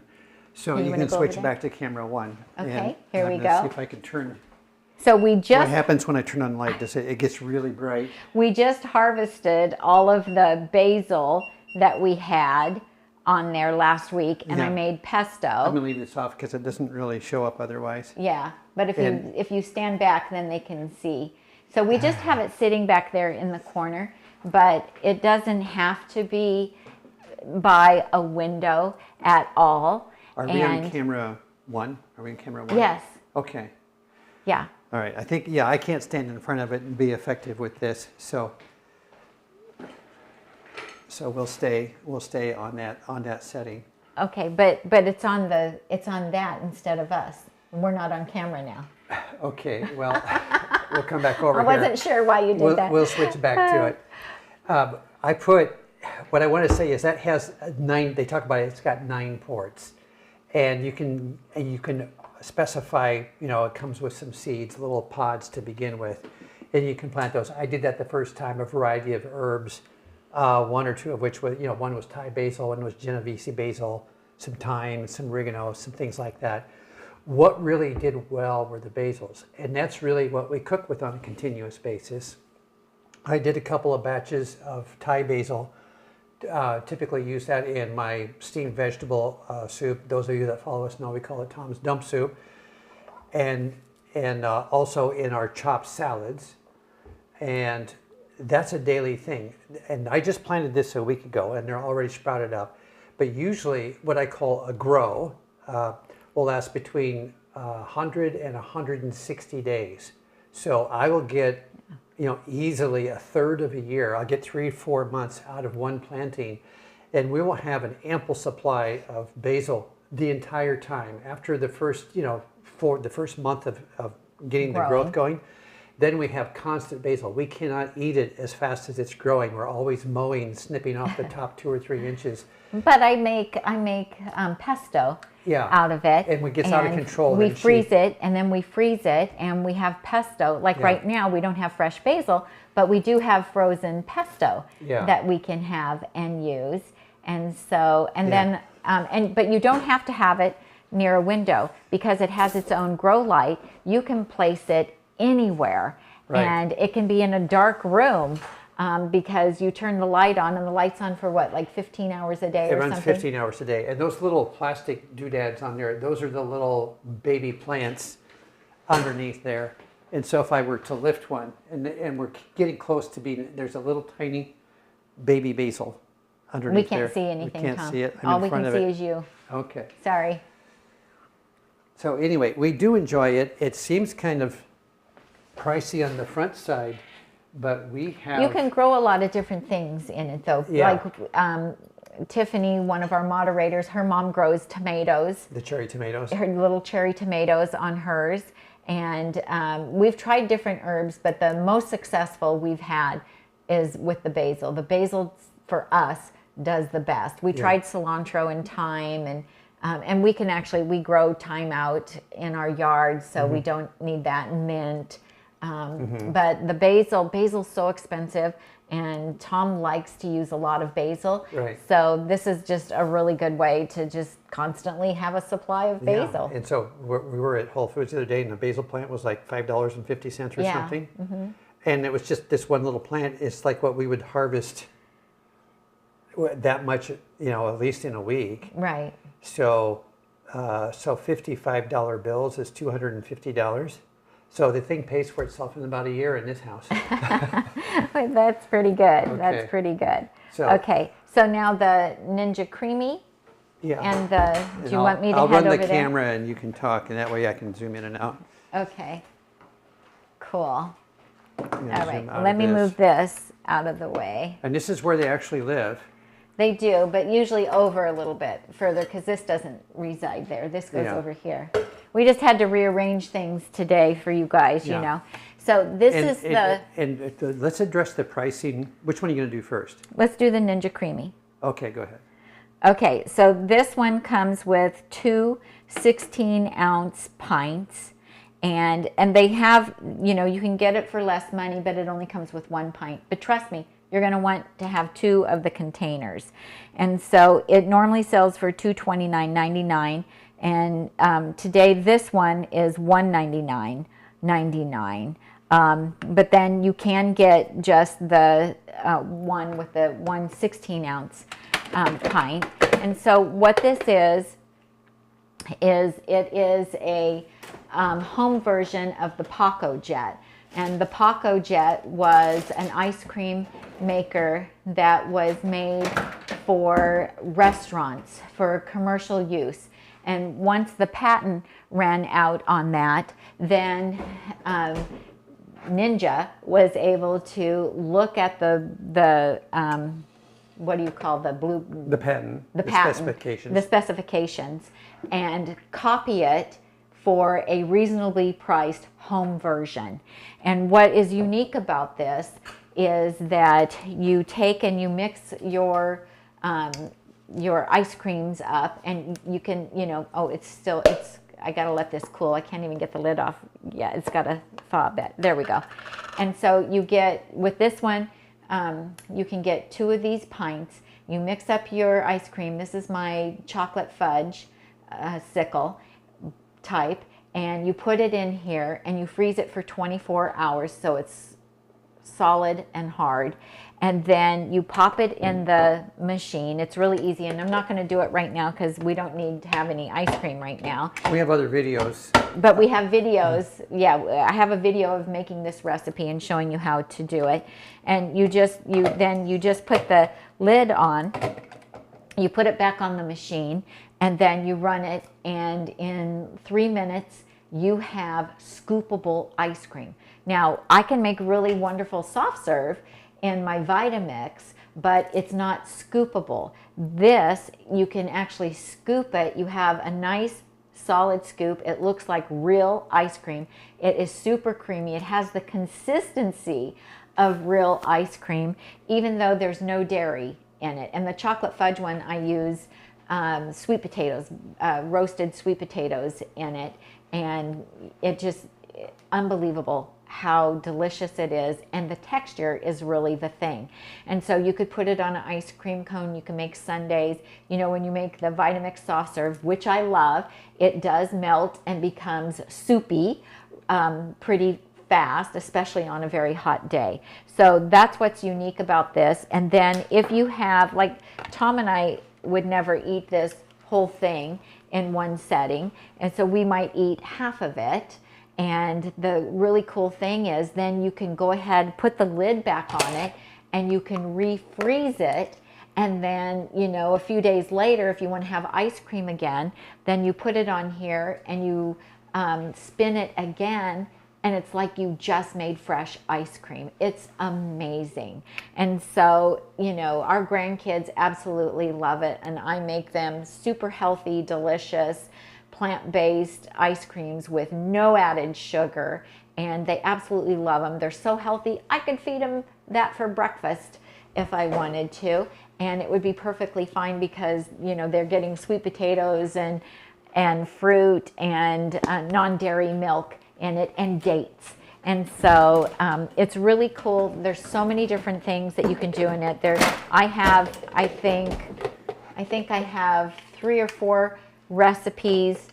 So you can switch back to camera 1. Okay, here we go. go. See if I can turn. So we just... What happens when I turn on light? It gets really bright. We just harvested all of the basil that we had on there last week, and I made pesto. I'm going to leave this off because it doesn't really show up otherwise. Yeah, but if you stand back, then they can see. So we just have it sitting back there in the corner, but it doesn't have to be by a window at all. Are we on camera 1? Are we on camera 1? Yes. Okay. Yeah. All right. I think, I can't stand in front of it and be effective with this. So we'll stay on that setting. Okay, but it's on that instead of us. We're not on camera now. Okay. Well, we'll come back over I here. wasn't sure why you did that. We'll switch back to it. I put, what I want to say is that has 9, they talk about it, it's got 9 ports. And you can specify, it comes with some seeds, little pods to begin with. And you can plant those. I did that the first time, a variety of herbs, 1 or 2 of which was, one was Thai basil, one was Genovese basil, some thyme, some oregano, some things like that. What really did well were the basils. And that's really what we cook with on a continuous basis. I did a couple of batches of Thai basil. Typically use that in my steamed vegetable soup. Those of you that follow us know we call it Tom's Dump Soup. And also in our chopped salads. And that's a daily thing. And I just planted this a week ago and they're already sprouted up. But usually what I call a grow will last between 100 and 160 days. So I will get easily a third of a year. I'll get 3-4 months out of one planting, and we will have an ample supply of basil the entire time. After the first, for the first month of getting the growth going, then we have constant basil. We cannot eat it as fast as it's growing. We're always mowing, snipping off the top 2 or 3 inches. But I make pesto out of it. And when it gets out of control, we freeze it, and then we freeze it, and we have pesto. Like right now, we don't have fresh basil, but we do have frozen pesto that we can have and use. And so, and Yeah. then, but you don't have to have it near a window because it has its own grow light. You can place it anywhere, Right. and it can be in a dark room because you turn the light on, and the light's on for what, like 15 hours a day It or runs something? 15 hours a day. And those little plastic doodads on there, those are the little baby plants underneath there. And so if I were to lift one, and we're getting close to being, there's a little tiny baby basil underneath We there. can't see anything, We can't Tom. see it. I'm All in we front can of see it. is you. Okay. Sorry. So anyway, we do enjoy it. It seems kind of pricey on the front side, but we have... You can grow a lot of different things in it, though. Yeah. Like Tiffany, one of our moderators, her mom grows tomatoes, The cherry tomatoes. her little cherry tomatoes on hers. And we've tried different herbs, but the most successful we've had is with the basil. The basil, for us, does the best. We tried cilantro and thyme, and we can actually, we grow thyme out in our yard, so we don't need that, and mint. But the basil's so expensive, and Tom likes to use a lot of basil. Right. So this is just a really good way to just constantly have a supply of basil. Yeah. And so we were at Whole Foods the other day, and the basil plant was like $5.50 or Yeah. something. And it was just this one little plant. It's like what we would harvest that much, at least in a week. Right. So, so $55 bills is $250. So the thing pays for itself in about a year in this house. That's pretty good. Okay. That's pretty good. So- Okay. So now the Ninja CREAMi Yeah. and And do you want me to I'll head run over the there? camera and you can talk, and that way I can zoom in and out. Okay. Cool. And All zoom right. out of Let me this. move this out of the way. And this is where they actually live. They do, but usually over a little bit further because this doesn't reside there. This goes Yeah. over here. We just had to rearrange things today for you guys, Yeah. you know. So this And, is the, let's address the pricing. Which one are you going to do first? let's do the Ninja CREAMi. Okay, go ahead. Okay, so this one comes with two 16-ounce pints. And they have, you can get it for less money, but it only comes with one pint. But trust me, you're going to want to have two of the containers. And so it normally sells for $229.99. And today this one is $199.99. But then you can get just the one with the 1 16-ounce pint. And so what this is it is a home version of the Paco Jet. And the Paco Jet was an ice cream maker that was made for restaurants for commercial use. And once the patent ran out on that, then Ninja was able to look at the what do you call the blue? The patent. The patent, specifications. the specifications, and copy it for a reasonably priced home version. And what is unique about this is that you take and you mix your ice creams up, and you can, I gotta let this cool. I can't even get the lid off. Yeah, it's gotta thaw a bit. There we go. And so you get, with this one, you can get two of these pints. You mix up your ice cream. This is my chocolate fudge sickle type. And you put it in here and you freeze it for 24 hours so it's solid and hard. And then you pop it in the machine. It's really easy, and I'm not going to do it right now because we don't need to have any ice cream right now. We have other videos. But we have videos. Yeah, I have a video of making this recipe and showing you how to do it. And you just put the lid on. You put it back on the machine, and then you run it, and in 3 minutes you have scoopable ice cream. Now, I can make really wonderful soft serve in my Vitamix, but it's not scoopable. This, you can actually scoop it. You have a nice solid scoop. It looks like real ice cream. It is super creamy. It has the consistency of real ice cream, even though there's no dairy in it. And the chocolate fudge one, I use sweet potatoes, roasted sweet potatoes in it. And it just, unbelievable how delicious it is, and the texture is really the thing. And so you could put it on an ice cream cone. You can make sundaes. You know, when you make the Vitamix soft serve, which I love, it does melt and becomes soupy pretty fast, especially on a very hot day. So that's what's unique about this. And then if you have, like Tom and I would never eat this whole thing in one setting, and so we might eat half of it. And the really cool thing is then you can go ahead, put the lid back on it, and you can refreeze it. And then, you know, a few days later, if you want to have ice cream again, then you put it on here and you spin it again, and it's like you just made fresh ice cream. It's amazing. And so, you know, our grandkids absolutely love it, and I make them super healthy, delicious, plant-based ice creams with no added sugar, and they absolutely love them. They're so healthy. I could feed them that for breakfast if I wanted to, and it would be perfectly fine because, you know, they're getting sweet potatoes and fruit and non-dairy milk in it and dates. And so it's really cool. There's so many different things that you can do in it. I think I have 3 or 4 recipes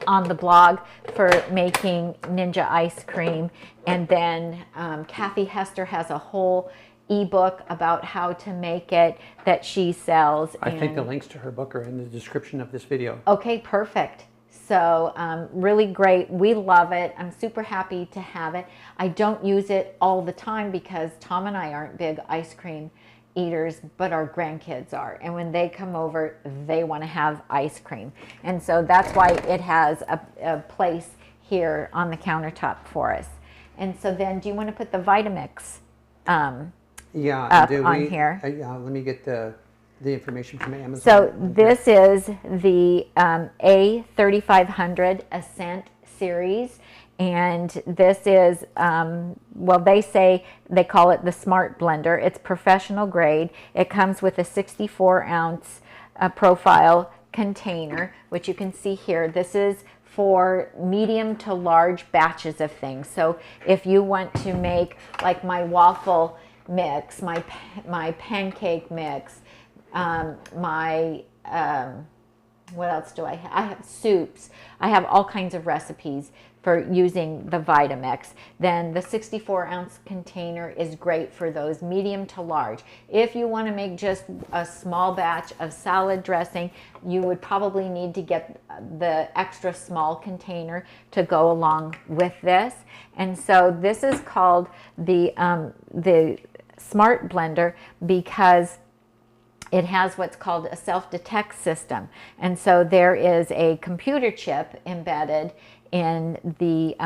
on the blog for making Ninja ice cream, and then Kathy Hester has a whole ebook about how to make it that she sells. I think the links to her book are in the description of this video. Okay, perfect. So really great. We love it. I'm super happy to have it. I don't use it all the time because Tom and I aren't big ice cream eaters, but our grandkids are. And when they come over, they want to have ice cream. And so that's why it has a place here on the countertop for us. And so then do you want to put the Vitamix up on here? Yeah, let me get the information from Amazon. So this is the A3500 Ascent series. And this is, well, they call it the Smart Blender. It's professional grade. It comes with a 64-ounce profile container, which you can see here. This is for medium to large batches of things. So if you want to make like my waffle mix, my pancake mix, what else do I have? I have soups. I have all kinds of recipes for using the Vitamix. Then the 64-ounce container is great for those medium to large. If you want to make just a small batch of salad dressing, you would probably need to get the extra small container to go along with this. And so this is called the Smart Blender because it has what's called a self-detect system. And so there is a computer chip embedded in the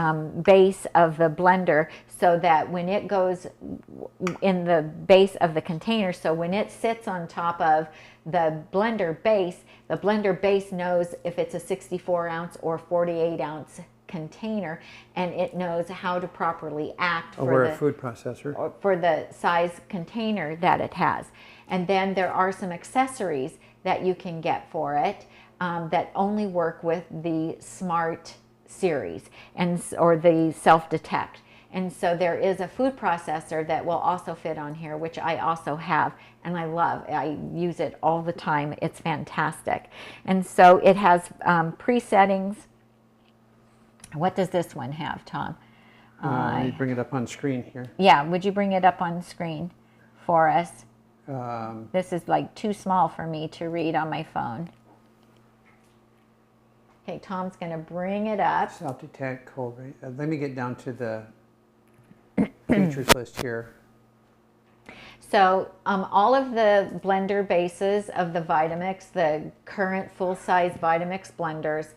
base of the blender, so that when it goes in the base of the container, so when it sits on top of the blender base knows if it's a 64-ounce or 48-ounce container, and it knows how to properly act for a food processor or for the size container that it has. And then there are some accessories that you can get for it that only work with the Smart series or the self-detect. And so there is a food processor that will also fit on here, which I also have, and I love. I use it all the time. It's fantastic. And so it has pre-settings. What does this one have, Tom? Let me bring it up on screen here. Yeah, would you bring it up on screen for us? This is like too small for me to read on my phone. Okay, Tom's going to bring it up. Self-detect, cold rate. Let me get down to the features list here. So all of the blender bases of the Vitamix, the current full-size Vitamix blenders,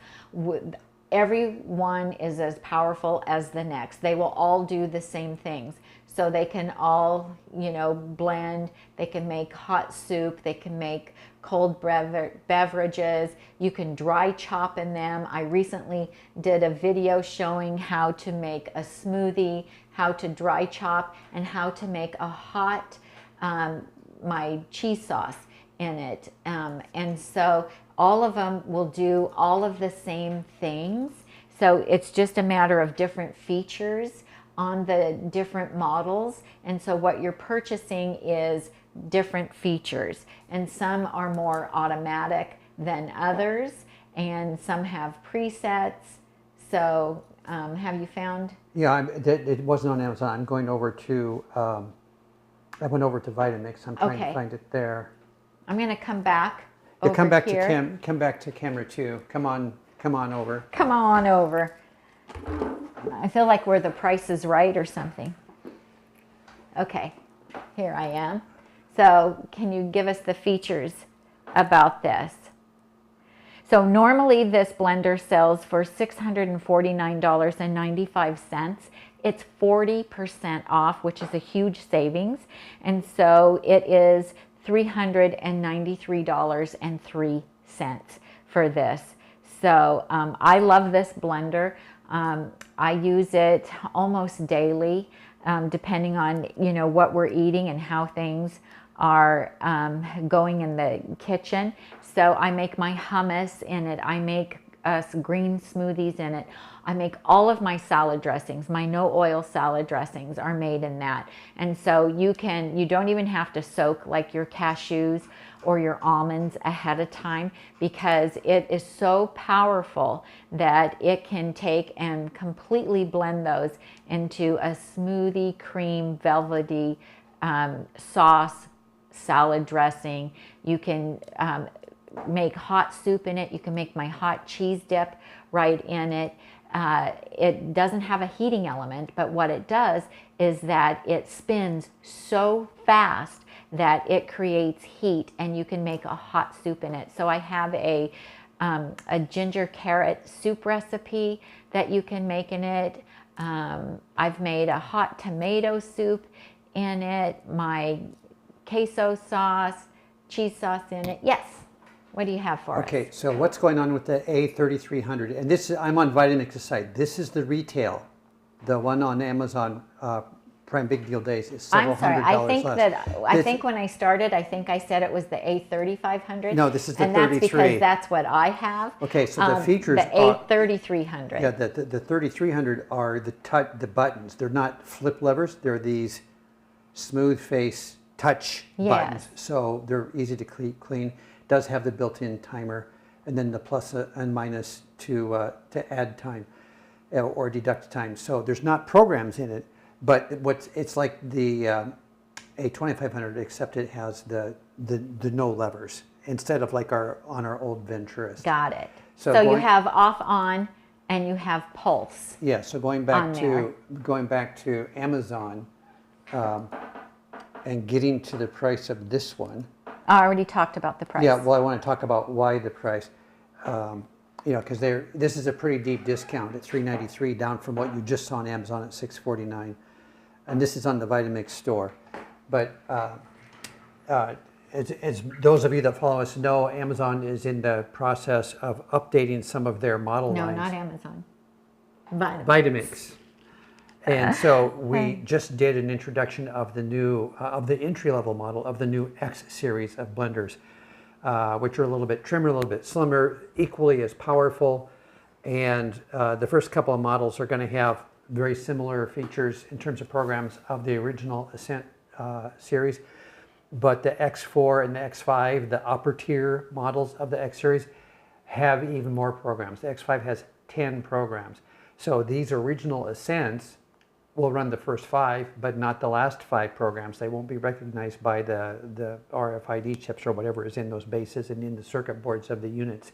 every one is as powerful as the next. They will all do the same things. So they can all, you know, blend. They can make hot soup. They can make cold beverages. You can dry chop in them. I recently did a video showing how to make a smoothie, how to dry chop, and how to make a hot my cheese sauce in it. And so all of them will do all of the same things. So it's just a matter of different features on the different models. And so what you're purchasing is different features, and some are more automatic than others, and some have presets. So have you found? Yeah, it wasn't on Amazon. I'm going over to, I went over to Vitamix. I'm trying to find it there. I'm going to come back Yeah, over come back here. come back to camera 2. Come on over. Come on over. I feel like we're The Price is Right or something. Okay, here I am. So can you give us the features about this? So normally this blender sells for $649.95. It's 40% off, which is a huge savings. And so it is $393.03 for this. So I love this blender. I use it almost daily, depending on what we're eating and how things are going in the kitchen. So I make my hummus in it. I make green smoothies in it. I make all of my salad dressings. My no oil salad dressings are made in that. And so you don't even have to soak like your cashews or your almonds ahead of time, because it is so powerful that it can take and completely blend those into a smoothie, cream, velvety sauce, salad dressing. You can make hot soup in it. You can make my hot cheese dip right in it. It doesn't have a heating element, but what it does is that it spins so fast that it creates heat, and you can make a hot soup in it. So I have a ginger carrot soup recipe that you can make in it. I've made a hot tomato soup in it, my queso sauce, cheese sauce in it. Yes. What do you have for us? Okay, so what's going on with the A3300? And this is, I'm on Vitamix's site. This is the retail. The one on Amazon Prime Big Deal Days is several I'm sorry. $100 less. I think when I started, I think I said it was the A3500. No, this is the and 33. And that's because that's what I have. Okay, so the features the A3300. Yeah, the 3300 are the buttons. They're not flip levers. They're these smooth face touch buttons. So they're easy to clean. Does have the built-in timer, and then the plus and minus to add time or deduct time. So there's not programs in it, but it's like the A2500, except it has the no levers instead of like on our old Venturas. Got it. So you have off, on, and you have pulse. Yeah. So going back to Amazon and getting to the price of this one. I already talked about the price. Yeah, well, I want to talk about why the price. Because this is a pretty deep discount at $393, down from what you just saw on Amazon at $649, and this is on the Vitamix store. But as those of you that follow us know, Amazon is in the process of updating some of their model lines. No, not Amazon. Vitamix. And so we just did an introduction of the new, of the entry-level model of the new X series of blenders, which are a little bit trimmer, a little bit slimmer, equally as powerful. And the first couple of models are going to have very similar features in terms of programs of the original Ascent series. But the X4 and the X5, the upper tier models of the X series, have even more programs. The X5 has 10 programs. So these original Ascents will run the first 5, but not the last 5 programs. They won't be recognized by the RFID chips or whatever is in those bases and in the circuit boards of the units.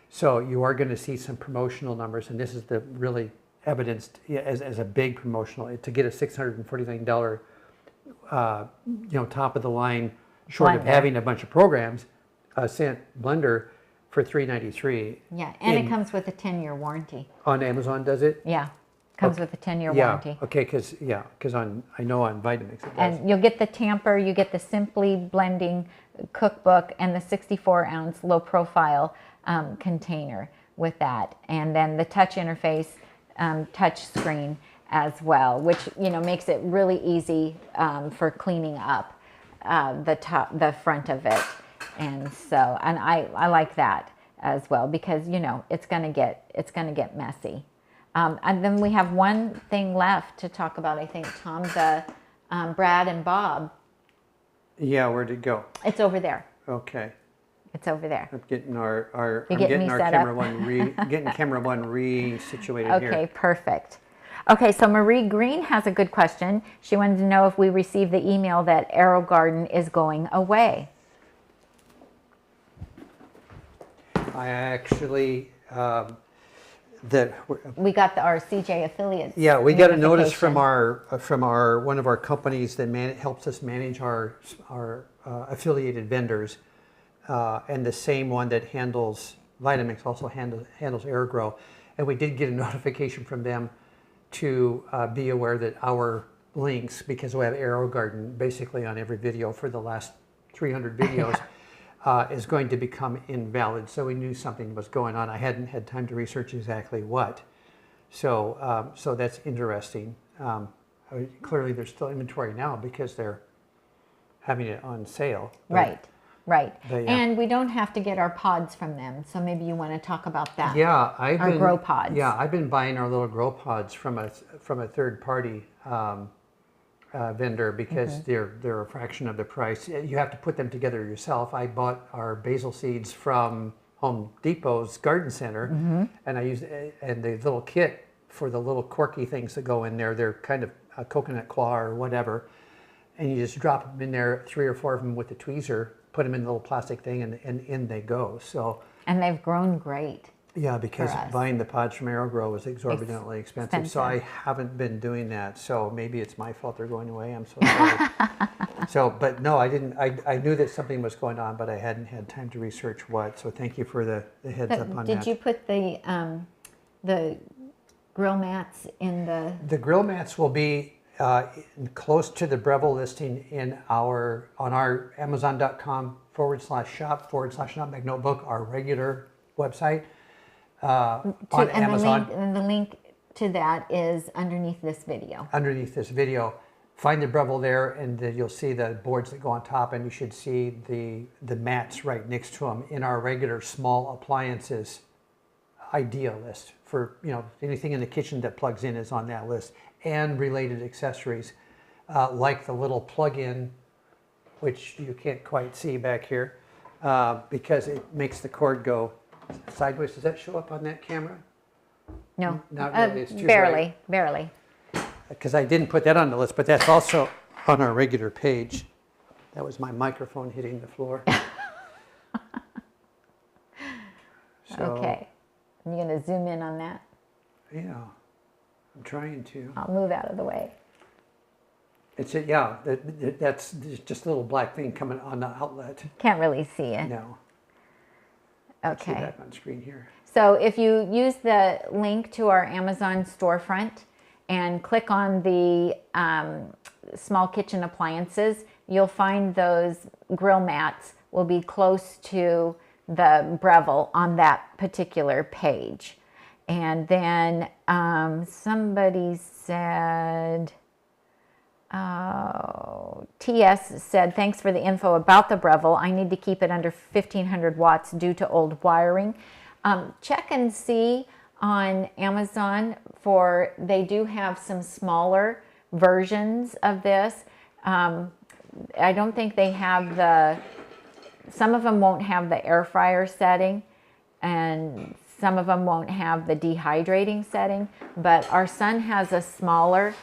So you are going to see some promotional numbers, and this is the really evidenced as a big promotional. To get a $649, top of the line, short of having a bunch of programs, Ascent blender for $393. Yeah, and it comes with a 10-year warranty. On Amazon, does it? Yeah. Comes with a 10-year warranty. Okay, because I know on Vitamix it does. And you'll get the tamper, you get the Simply Blending cookbook, and the 64-ounce low-profile container with that. And then the touch interface, touch screen as well, which makes it really easy for cleaning up the front of it. And so, and I like that as well, because it's gonna get messy. And then we have one thing left to talk about, I think, Tom, the Brad and Bob. Yeah, where'd it go? It's over there. Okay. It's over there. I'm getting camera one re-situated here. Okay, perfect. Okay, so Marie Green has a good question. She wanted to know if we received the email that Aerogarden is going away. I actually, We got our CJ affiliates. yeah, we got a notice from our one of our companies that helps us manage our affiliated vendors, and the same one that handles Vitamix also handles AirGrow, and we did get a notification from them to be aware that our links, because we have Aerogarden basically on every video for the last 300 videos, is going to become invalid. So we knew something was going on. I hadn't had time to research exactly what. So so that's interesting. Clearly there's still inventory now because they're having it on sale. Right. And we don't have to get our pods from them. So maybe you want to talk about that. Yeah, our grow pods. Yeah, I've been buying our little grow pods from a third party vendor because they're a fraction of the price. You have to put them together yourself. I bought our basil seeds from Home Depot's garden center, and I used and the little kit for the little corky things that go in there. They're kind of a coconut claw or whatever, and you just drop them in there, 3 or 4 of them with the tweezer, put them in the little plastic thing, and in they go. So and they've grown great. Yeah, because buying the pods from AeroGrow is exorbitantly expensive. So I haven't been doing that. So maybe it's my fault they're going away. I'm so sorry. But no, I didn't. I knew that something was going on, but I hadn't had time to research what. So thank you for the heads up on that. Did you put the grill mats in the? The grill mats will be close to the Breville listing on our Amazon.com/shop/nutmegnotebook, our regular website. On Amazon. The link to that is underneath this video. Underneath this video. Find the Breville there, and then you'll see the boards that go on top, and you should see the mats right next to them in our regular small appliances idea list. For anything in the kitchen that plugs in is on that list, and related accessories like the little plug-in, which you can't quite see back here because it makes the cord go sideways. Does that show up on that camera? No, not really. It's too barely. Because I didn't put that on the list, but that's also on our regular page. That was my microphone hitting the floor. Okay, you're going to zoom in on that? Yeah, I'm trying to. I'll move out of the way. That's just a little black thing coming on the outlet. Can't really see it. No. Okay. See that on screen here. So if you use the link to our Amazon storefront and click on the small kitchen appliances, you'll find those grill mats will be close to the Breville on that particular page. And then somebody said, TS said, thanks for the info about the Breville. I need to keep it under 1500 watts due to old wiring. Check and see on Amazon they do have some smaller versions of this. I don't think they have some of them won't have the air fryer setting, and some of them won't have the dehydrating setting, but our son has a smaller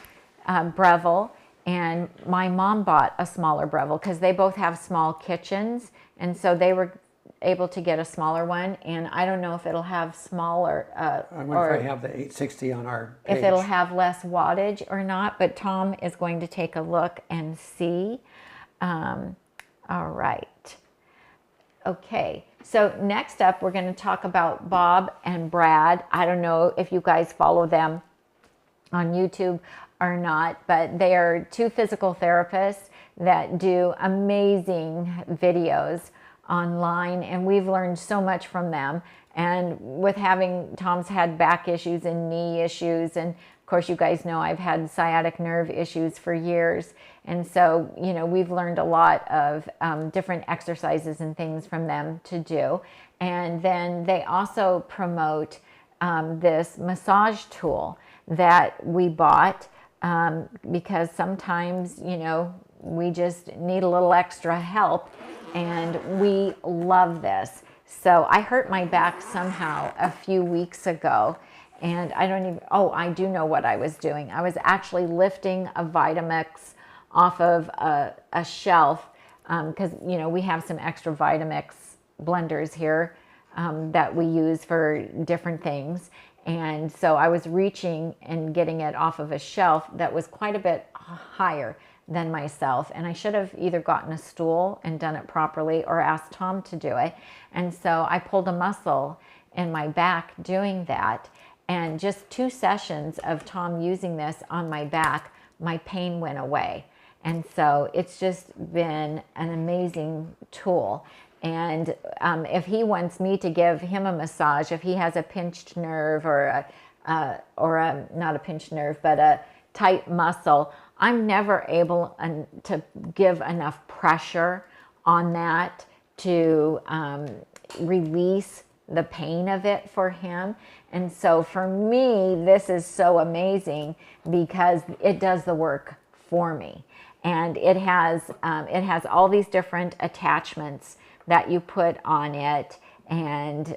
Breville. And my mom bought a smaller Breville because they both have small kitchens. And so they were able to get a smaller one. And I don't know if it'll have smaller. I wonder if I have the 860 on our page. If it'll have less wattage or not. But Tom is going to take a look and see. All right. Okay. So next up, we're going to talk about Bob and Brad. I don't know if you guys follow them on YouTube or not, but they are 2 physical therapists that do amazing videos online, and we've learned so much from them. And with Tom's had back issues and knee issues, and of course you guys know I've had sciatic nerve issues for years, and so we've learned a lot of different exercises and things from them to do. And then they also promote this massage tool that we bought because sometimes, you know, we just need a little extra help, and we love this. So I hurt my back somehow a few weeks ago, and I don't even, oh, I do know what I was doing. I was actually lifting a Vitamix off of a shelf because, you know, we have some extra Vitamix blenders here that we use for different things. And so I was reaching and getting it off of a shelf that was quite a bit higher than myself. And I should have either gotten a stool and done it properly or asked Tom to do it. And so I pulled a muscle in my back doing that. And just 2 sessions of Tom using this on my back, my pain went away. And so it's just been an amazing tool. And if he wants me to give him a massage, if he has a pinched nerve or not a pinched nerve, but a tight muscle, I'm never able to give enough pressure on that to release the pain of it for him. And so for me, this is so amazing because it does the work for me. And it has all these different attachments that you put on it. And,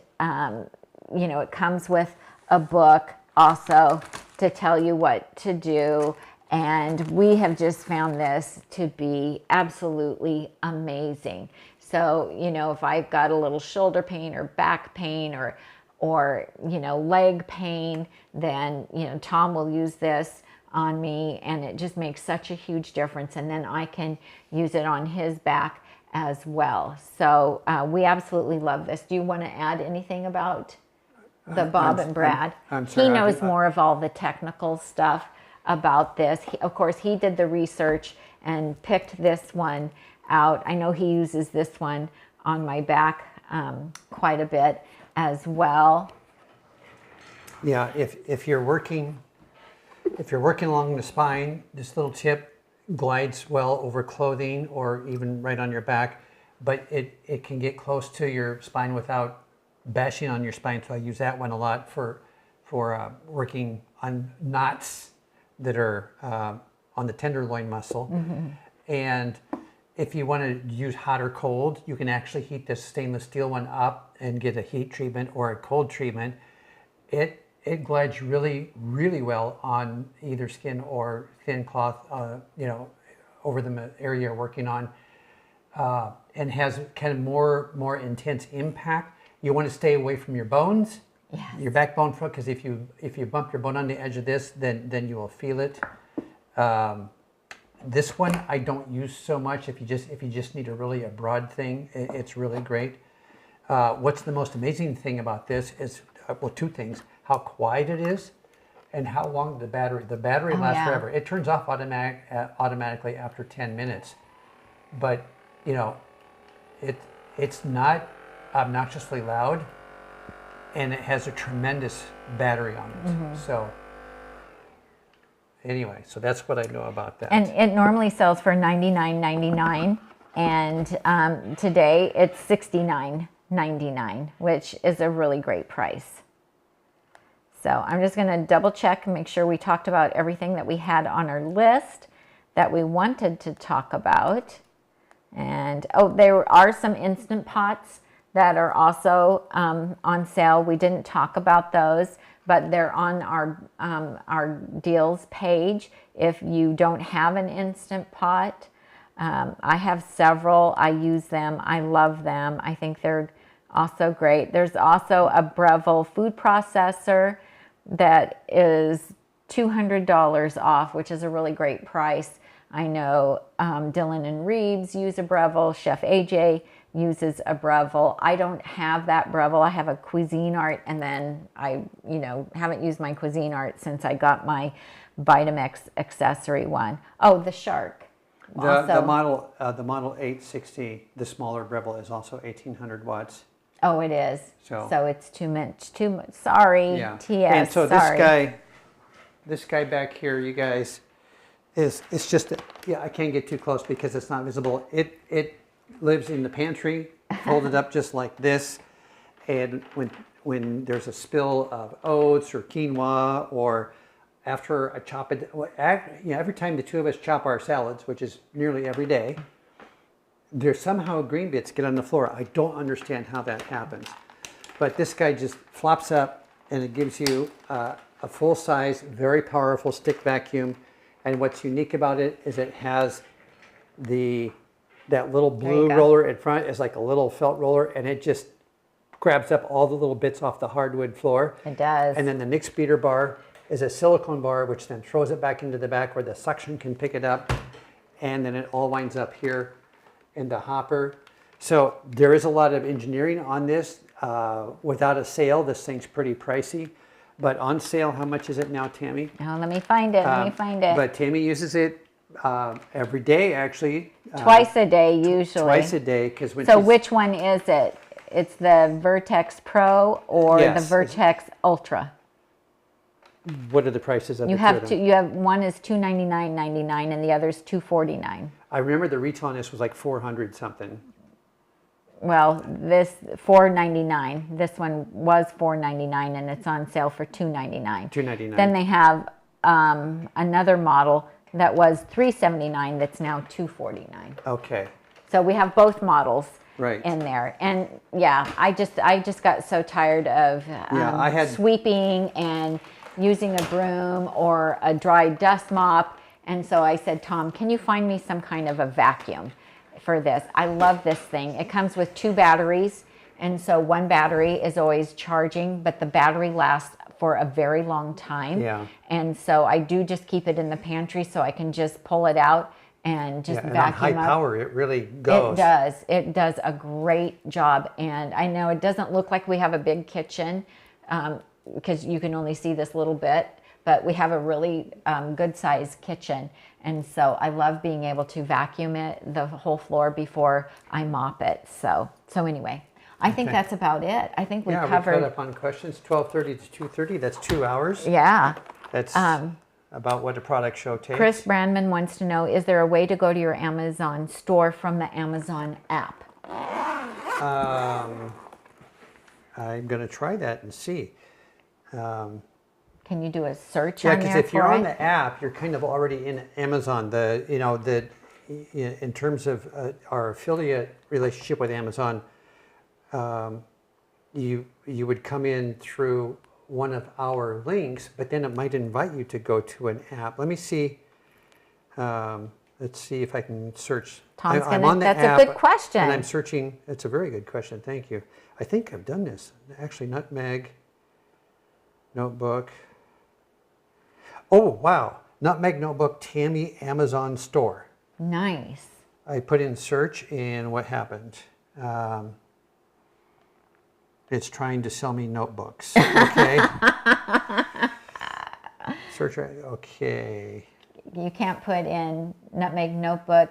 you know, it comes with a book also to tell you what to do. And we have just found this to be absolutely amazing. So, you know, if I've got a little shoulder pain or back pain or you know, leg pain, then, you know, Tom will use this on me, and it just makes such a huge difference. And then I can use it on his back as well. So we absolutely love this. Do you want to add anything about the Bob and Brad? I'm sorry, he knows more of all the technical stuff about this. Of course, he did the research and picked this one out. I know he uses this one on my back quite a bit as well. Yeah, if you're working along the spine, this little tip glides well over clothing or even right on your back, but it can get close to your spine without bashing on your spine. So I use that one a lot for working on knots that are on the tenderloin muscle. Mm-hmm. And if you want to use hot or cold, you can actually heat this stainless steel one up and get a heat treatment or a cold treatment. It glides really, really well on either skin or thin cloth, you know, over the area you're working on, and has kind of more intense impact. You want to stay away from your bones, yes, your backbone, because if you bump your bone on the edge of this, then you will feel it. This one I don't use so much. If you just need a broad thing, it's really great. What's the most amazing thing about this is, well, 2 things: how quiet it is, and how long the battery lasts forever. It turns off automatically after 10 minutes, but you know, it's not obnoxiously loud, and it has a tremendous battery on it. Mm-hmm. So anyway, so that's what I know about that. And it normally sells for $99.99, and today it's $69.99, which is a really great price. So I'm just going to double check and make sure we talked about everything that we had on our list that we wanted to talk about. And oh, there are some Instant Pots that are also on sale. We didn't talk about those, but they're on our deals page. If you don't have an Instant Pot, I have several. I use them. I love them. I think they're also great. There's also a Breville food processor that is $200 off, which is a really great price. I know Dylan and Reeves use a Breville. Chef AJ uses a Breville. I don't have that Breville. I have a Cuisinart, and then I, haven't used my Cuisinart since I got my Vitamix accessory one. Oh, the Shark. The model 860, the smaller Breville, is also 1800 watts. Oh, it is. So it's too much. Sorry, yeah. TS. And so sorry. this guy back here, you guys, it's just, I can't get too close because it's not visible. It lives in the pantry, folded up just like this. And when there's a spill of oats or quinoa, or after I chop it, every time the two of us chop our salads, which is nearly every day, there's somehow green bits get on the floor. I don't understand how that happens. But this guy just flops up and it gives you a full-size, very powerful stick vacuum. And what's unique about it is it has that little blue roller in front is like a little felt roller, and it just grabs up all the little bits off the hardwood floor. It does. And then the Nix beater bar is a silicone bar, which then throws it back into the back where the suction can pick it up. And then it all winds up here in the hopper. So there is a lot of engineering on this. Without a sale, this thing's pretty pricey. But on sale, how much is it now, Tami? Oh, let me find it. But Tami uses it every day, actually. Twice a day, usually. Twice a day, because when So which one is it? It's the Vertex Pro or Yes, the Vertex Ultra? what are the prices of You the two of have them? two. You have one is $299.99 and the other is $249. I remember the retail on this was like 400 something. Well, this $499. This one was $499 and it's on sale for $299. $299. Then they have another model that was $379 that's now $249. Okay. So we have both models Right. in there. And yeah, I just got so tired of sweeping and using a broom or a dry dust mop. And so I said, Tom, can you find me some kind of a vacuum for this? I love this thing. It comes with 2 batteries. And so one battery is always charging, but the battery lasts for a very long time. Yeah. And so I do just keep it in the pantry so I can just pull it out and just And on vacuum high up. power, it really goes. It does. It does a great job. And I know it doesn't look like we have a big kitchen because you can only see this little bit, but we have a really good sized kitchen. And so I love being able to vacuum it, the whole floor, before I mop it. So anyway, I think that's about it. I think we covered. We caught up on questions, 12:30 to 2:30. That's 2 hours. Yeah. That's about what a product show takes. Chris Brandman wants to know, is there a way to go to your Amazon store from the Amazon app? I'm going to try that and see. Can you do a search Yeah, on because there if you're for on it? the app, you're kind of already in Amazon. In terms of our affiliate relationship with Amazon, you would come in through one of our links, but then it might invite you to go to an app. Let me see. Let's see if I can search. Tom's I'm on the that's app, a good question. And I'm searching. It's a very good question. Thank you. I think I've done this. Actually, Nutmeg Notebook. Oh, wow. Nutmeg Notebook, Tami, Amazon store. Nice. I put in search, and what happened? It's trying to sell me notebooks. Okay. Search, okay. You can't put in Nutmeg Notebook.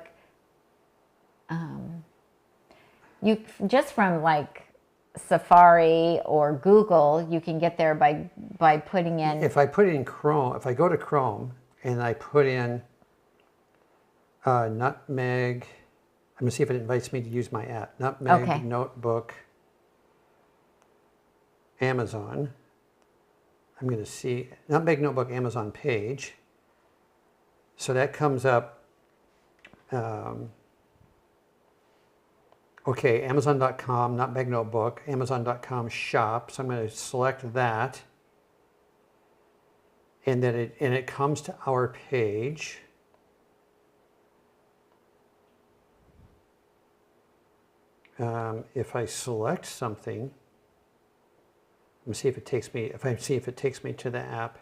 You just from like Safari or Google, you can get there by putting in. If I put in Chrome, if I go to Chrome and I put in Nutmeg, I'm going to see if it invites me to use my app. Nutmeg Notebook, Amazon. I'm going to see Nutmeg Notebook Amazon page. So that comes up. Okay, Amazon.com, Nutmeg Notebook, Amazon.com shop. So I'm going to select that. And then it comes to our page. If I select something, let me see if it takes me. If I see if it takes me to the app,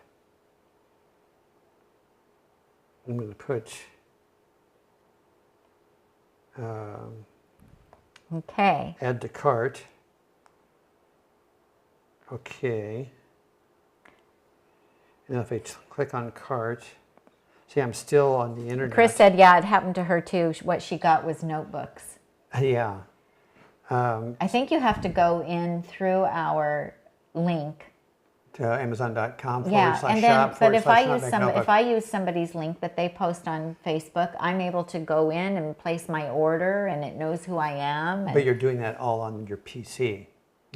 I'm going to put. Okay. Add to cart. Okay. And if I click on cart, see, I'm still on the internet. Chris said, yeah, it happened to her too. What she got was notebooks. Yeah. I think you have to go in through our link. To Amazon.com Yeah, and then, /shop but if /nutmeg I use somebody's link that they post on Facebook, I'm able to go in and place my order, and it knows who I am. But you're doing that all on your PC.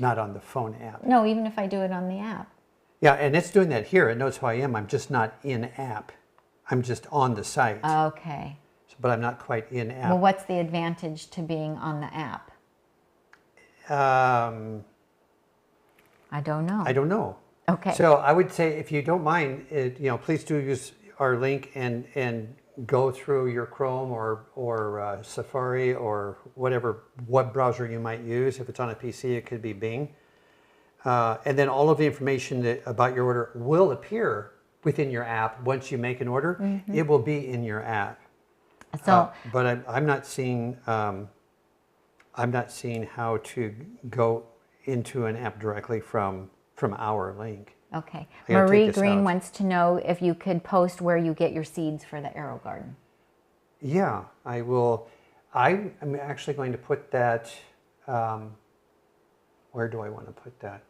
not on the phone app. No, even if I do it on the app. Yeah, and it's doing that here. It knows who I am. I'm just not in app. I'm just on the site. Okay. But I'm not quite in app. Well, what's the advantage to being on the app? I don't know. I don't know. Okay. So I would say, if you don't mind, please do use our link and go through your Chrome or Safari or whatever web browser you might use. If it's on a PC, it could be Bing. And then all of the information about your order will appear within your app. Once you make an order, it will be in your app. So, but I'm not seeing how to go into an app directly from our link. okay. I gotta take Marie this Green out. wants to know if you could post where you get your seeds for the Aerogarden. Yeah, I will. I'm actually going to put that. Where do I want to put that?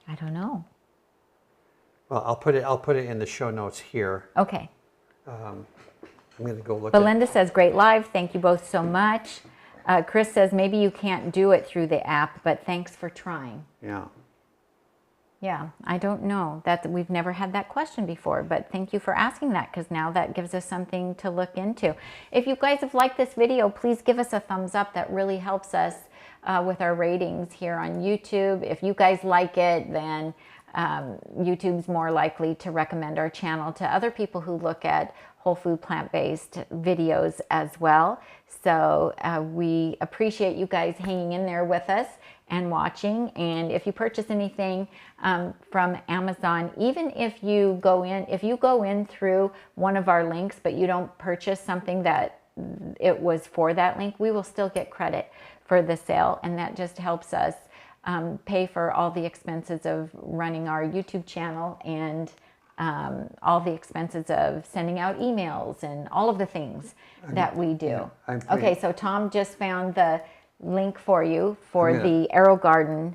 I don't know. Well, I'll put it in the show notes here. Okay. I'm going to go look. Belinda says, great live. Thank you both so much. Chris says, maybe you can't do it through the app, but thanks for trying. Yeah. Yeah, I don't know. We've never had that question before, but thank you for asking that, because now that gives us something to look into. If you guys have liked this video, please give us a thumbs up. That really helps us with our ratings here on YouTube. If you guys like it, then YouTube's more likely to recommend our channel to other people who look at whole food, plant-based videos as well. So we appreciate you guys hanging in there with us and watching. And if you purchase anything from Amazon, even if you go in through one of our links, but you don't purchase something that it was for that link, we will still get credit for the sale, and that just helps us pay for all the expenses of running our YouTube channel and all the expenses of sending out emails and all of the things that we do. Yeah, okay, so Tom just found the link for you for the Aerogarden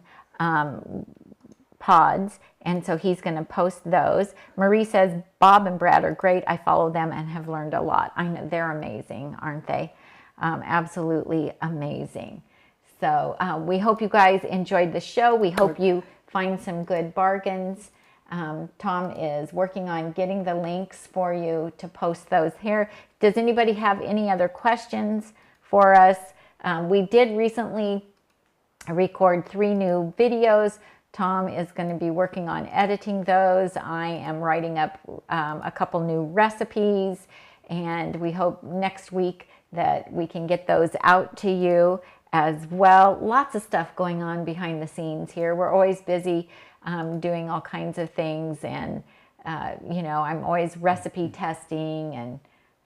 pods, and so he's going to post those. Marie says, Bob and Brad are great. I follow them and have learned a lot. I know they're amazing, aren't they? Absolutely amazing. So we hope you guys enjoyed the show. We hope you find some good bargains. Tom is working on getting the links for you to post those here. Does anybody have any other questions for us? We did recently record 3 new videos. Tom is going to be working on editing those. I am writing up a couple new recipes, and we hope next week that we can get those out to you as well. Lots of stuff going on behind the scenes here. We're always busy doing all kinds of things, and I'm always recipe testing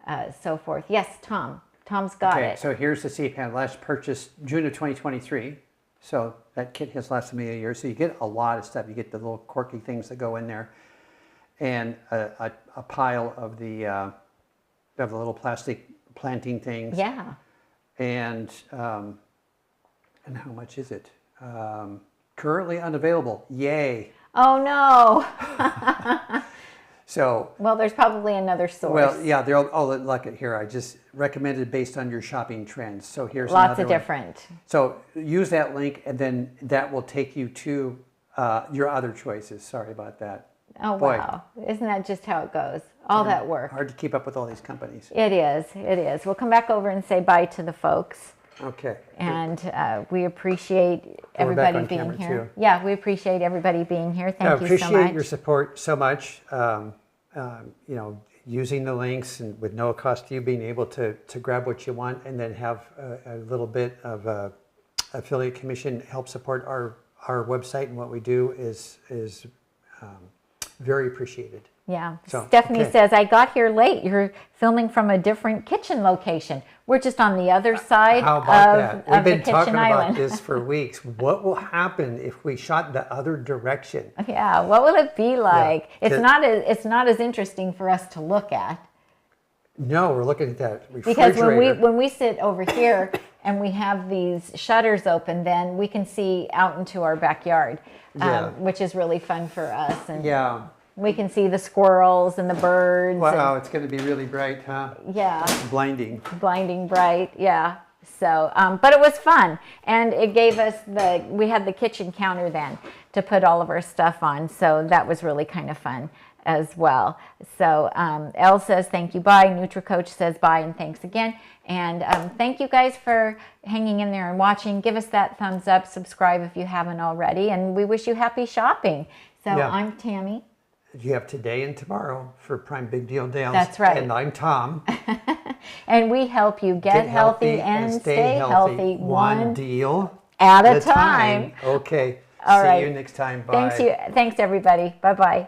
and so forth. Yes, Tom's got it. So here's the seed pan. Last purchased June of 2023. So that kit has lasted me a year. So you get a lot of stuff. You get the little quirky things that go in there, and a pile of the little plastic planting things. Yeah. And how much is it? Currently unavailable. Yay. Oh no. So. Well, there's probably another source. Well, yeah. Look at here. I just recommended based on your shopping trends. So here's lots another of one. different. So use that link, and then that will take you to your other choices. Sorry about that. Oh, Boy. wow. Isn't that just how it goes? All that work. Hard to keep up with all these companies. It is. It is. We'll come back over and say bye to the folks. Okay. And we appreciate We're back everybody on being camera, here. too. Yeah, we appreciate everybody being here. Thank you so much. I appreciate your support so much. Using the links and with no cost to you, being able to grab what you want and then have a little bit of affiliate commission help support our website and what we do is very appreciated. Yeah. So, Stephanie okay. says, I got here late. You're filming from a different kitchen location. We're just on the other side How about of that? We've the been kitchen talking island. about this for weeks. What will happen if we shot the other direction? Yeah, what will it be like? Yeah. It's not as interesting for us to look at. No, we're looking at that refrigerator. Because when we sit over here and we have these shutters open, then we can see out into our backyard, which is really fun for us. And yeah. we can see the squirrels and the birds. Wow, it's going to be really bright, huh? Yeah. Blinding. Blinding bright, yeah. So, but it was fun, and it gave us we had the kitchen counter then to put all of our stuff on, so that was really kind of fun as well. So Elle says thank you, bye. NutriCoach says bye and thanks again. And thank you guys for hanging in there and watching. Give us that thumbs up, subscribe if you haven't already, and we wish you happy shopping. So Yeah. I'm Tami. You have today and tomorrow for Prime Big Deal Deals. That's right. And I'm Tom. And we help you get healthy and stay healthy one deal at a time. Okay. All See right. you next time. Bye. Thanks everybody. Bye-bye.